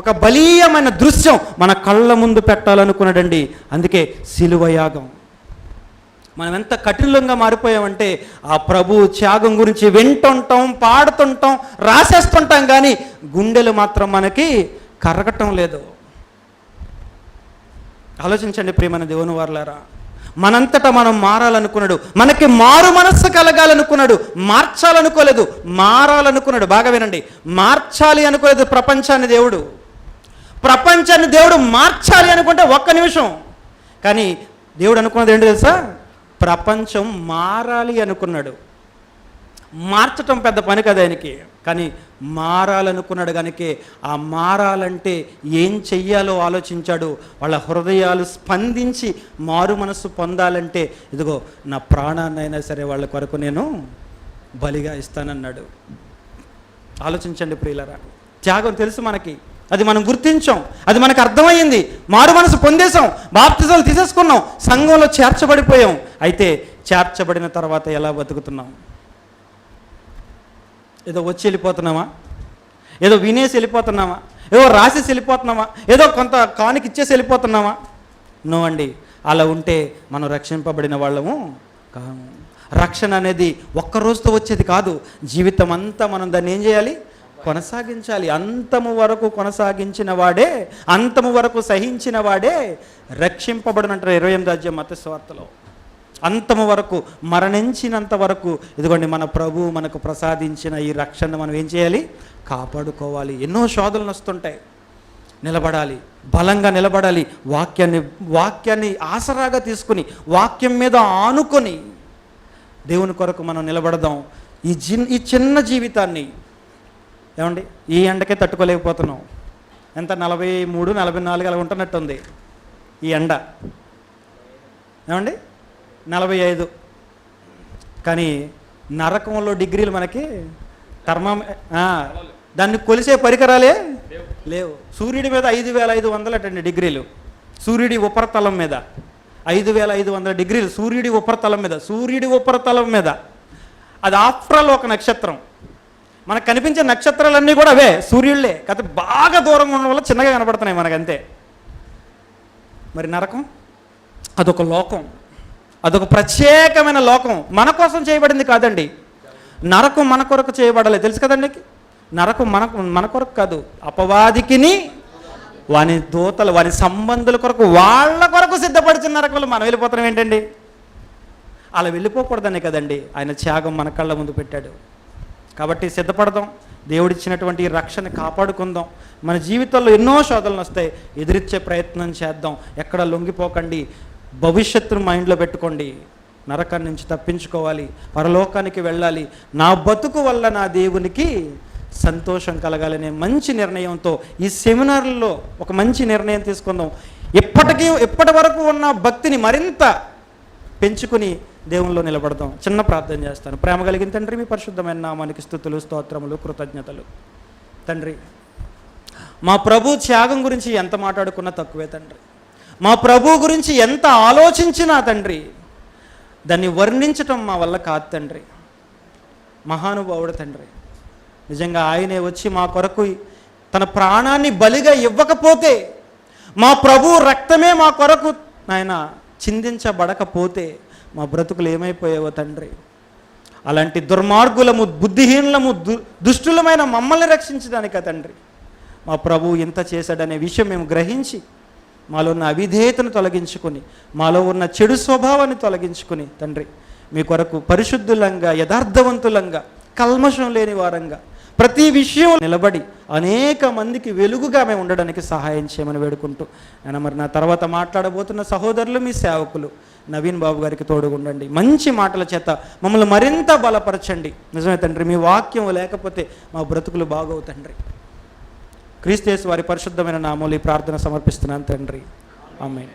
ఒక బలీయమైన దృశ్యం మన కళ్ళ ముందు పెట్టాలనుకున్నాడండి. అందుకే శిలువ యాగం. మనం ఎంత కఠినంగా మారిపోయామంటే ఆ ప్రభు త్యాగం గురించి వింటుంటాం, పాడుతుంటాం, రాసేస్తుంటాం, కానీ గుండెలు మాత్రం మనకి కరగటం లేదు. ఆలోచించండి ప్రియమైన దేవుని వారలారా. మనంతటా మనం మారాలనుకున్నాడు. మనకి మారు మనస్సు కలగాలనుకున్నాడు. మార్చాలనుకోలేదు, మారాలనుకున్నాడు. బాగా వినండి, మార్చాలి అనుకోలేదు ప్రపంచాన్ని దేవుడు. ప్రపంచాన్ని దేవుడు మార్చాలి అనుకుంటే ఒక్క నిమిషం. కానీ దేవుడు అనుకున్నది ఏంటి తెలుసా? ప్రపంచం మారాలి అనుకున్నాడు. మార్చటం పెద్ద పని కదా ఆయనకి. కానీ మారాలనుకున్నాడు. కనుక ఆ మారాలంటే ఏం చెయ్యాలో ఆలోచించాడు. వాళ్ళ హృదయాలు స్పందించి మారు మనస్సు పొందాలంటే ఇదిగో నా ప్రాణాన్నైనా సరే వాళ్ళ కొరకు నేను బలిగా ఇస్తానన్నాడు. ఆలోచించండి ప్రియులరా. త్యాగం తెలుసు మనకి, అది మనం గుర్తించాం, అది మనకు అర్థమైంది. మారు మనసు పొందేశాం, బాప్తిజాలు తీసేసుకున్నాం, సంఘంలో చేర్చబడిపోయాం. అయితే చేర్చబడిన తర్వాత ఎలా బతుకుతున్నాం? ఏదో వచ్చి వెళ్ళిపోతున్నామా? ఏదో వినేసి వెళ్ళిపోతున్నామా? ఏదో రాసేసి వెళ్ళిపోతున్నామా? ఏదో కొంత కానికి ఇచ్చేసి వెళ్ళిపోతున్నామా? నో అండి. అలా ఉంటే మనం రక్షింపబడిన వాళ్ళము కాము. రక్షణ అనేది ఒక్కరోజుతో వచ్చేది కాదు. జీవితం అంతా మనం దాన్ని ఏం చేయాలి? కొనసాగించాలి. అంతము వరకు కొనసాగించిన వాడే, అంతము వరకు సహించిన వాడే రక్షింపబడినంటారు 28వ మత్తయి సువార్తలో. అంతము వరకు, మరణించినంత వరకు ఇదిగోండి మన ప్రభు మనకు ప్రసాదించిన ఈ రక్షణ మనం ఏం చేయాలి? కాపాడుకోవాలి. ఎన్నో శోధనలు వస్తుంటాయి, నిలబడాలి, బలంగా నిలబడాలి. వాక్యాన్ని ఆసరాగా తీసుకుని, వాక్యం మీద ఆనుకొని దేవుని కొరకు మనం నిలబడదాం. ఈ చిన్న జీవితాన్ని ఏమండి ఈ ఎండకే తట్టుకోలేకపోతున్నాం. ఎంత 43, 44 అలా ఉంటున్నట్టుంది ఈ ఎండ. ఏమండి 45. కానీ నరకంలో డిగ్రీలు మనకి దాన్ని కొలిసే పరికరాలే లేవు. సూర్యుడి మీద 5500 డిగ్రీలు, సూర్యుడి ఉపరితలం మీద 5500 డిగ్రీలు, సూర్యుడి ఉపరితలం మీద. అది ఆఫ్టర్ ఆల్ ఒక నక్షత్రం. మనకు కనిపించే నక్షత్రాలన్నీ కూడా అవే, సూర్యుళ్ళే. కాకపోతే బాగా దూరంగా ఉండడం వల్ల చిన్నగా కనపడుతున్నాయి మనకంతే. మరి నరకం అదొక లోకం, అదొక ప్రత్యేకమైన లోకం. మన కోసం చేయబడింది కాదండి. నరకం మన కొరకు చేయబడలేదు, తెలుసు కదండి. నరకం మన కొరకు కాదు, అపవాదికిని వాని దూతలు, వాని సంబంధుల కొరకు, వాళ్ళ కొరకు సిద్ధపడిచిన నరకంలో మనం వెళ్ళిపోతున్నాం ఏంటండి? అలా వెళ్ళిపోకూడదనే కదండి ఆయన త్యాగం మన కళ్ళ ముందు పెట్టాడు. కాబట్టి సిద్ధపడదాం, దేవుడిచ్చినటువంటి ఈ రక్షణ కాపాడుకుందాం. మన జీవితంలో ఎన్నో శోధనలు వస్తాయి, ఎదిరించే ప్రయత్నం చేద్దాం. ఎక్కడ లొంగిపోకండి. భవిష్యత్తును మైండ్లో పెట్టుకోండి. నరకాన్ని నుంచి తప్పించుకోవాలి, పరలోకానికి వెళ్ళాలి. నా బతుకు వల్ల నా దేవునికి సంతోషం కలగాలనే మంచి నిర్ణయంతో ఈ సెమినార్లో ఒక మంచి నిర్ణయం తీసుకుందాం. ఇప్పటి వరకు ఉన్న భక్తిని మరింత పెంచుకుని దేవునిలో నిలబడదాం. చిన్న ప్రార్థన చేస్తాను. ప్రేమ కలిగిన తండ్రి, మీ పరిశుద్ధమైన నామానికి స్తుతులు, స్తోత్రములు, కృతజ్ఞతలు. తండ్రి, మా ప్రభు త్యాగం గురించి ఎంత మాట్లాడుకున్నా తక్కువే తండ్రి. మా ప్రభు గురించి ఎంత ఆలోచించినా తండ్రి, దాన్ని వర్ణించటం మా వల్ల కాదు తండ్రి. మహానుభావుడు తండ్రి. నిజంగా ఆయనే వచ్చి మా కొరకు తన ప్రాణాన్ని బలిగా ఇవ్వకపోతే, మా ప్రభు రక్తమే మా కొరకు ఆయన చిందించబడకపోతే మా బ్రతుకులు ఏమైపోయావో తండ్రి. అలాంటి దుర్మార్గులము, బుద్ధిహీనులము, దుష్టులమైన మమ్మల్ని రక్షించడానిక తండ్రి మా ప్రభు ఇంత చేశాడనే విషయం మేము గ్రహించి మాలో ఉన్న అవిధేయతను తొలగించుకొని, మాలో ఉన్న చెడు స్వభావాన్ని తొలగించుకొని తండ్రి మీ కొరకు పరిశుద్ధులంగా, యథార్థవంతులంగా, కల్మషం లేని వారంగా ప్రతి విషయం నిలబడి అనేక మందికి వెలుగుగా మేము ఉండడానికి సహాయం చేయమని వేడుకుంటూ, నేను మరి నా తర్వాత మాట్లాడబోతున్న సహోదరులు మీ సేవకులు నవీన్ బాబు గారికి తోడుగుండండి. మంచి మాటల చేత మమ్మల్ని మరింత బలపరచండి. నిజమే తండ్రి, మీ వాక్యం లేకపోతే మా బ్రతుకులు బాగోవు తండ్రి. క్రీస్తు యేసు వారి పరిశుద్ధమైన నామములో ఈ ప్రార్థన సమర్పిస్తున్నాను తండ్రి. ఆమేన్.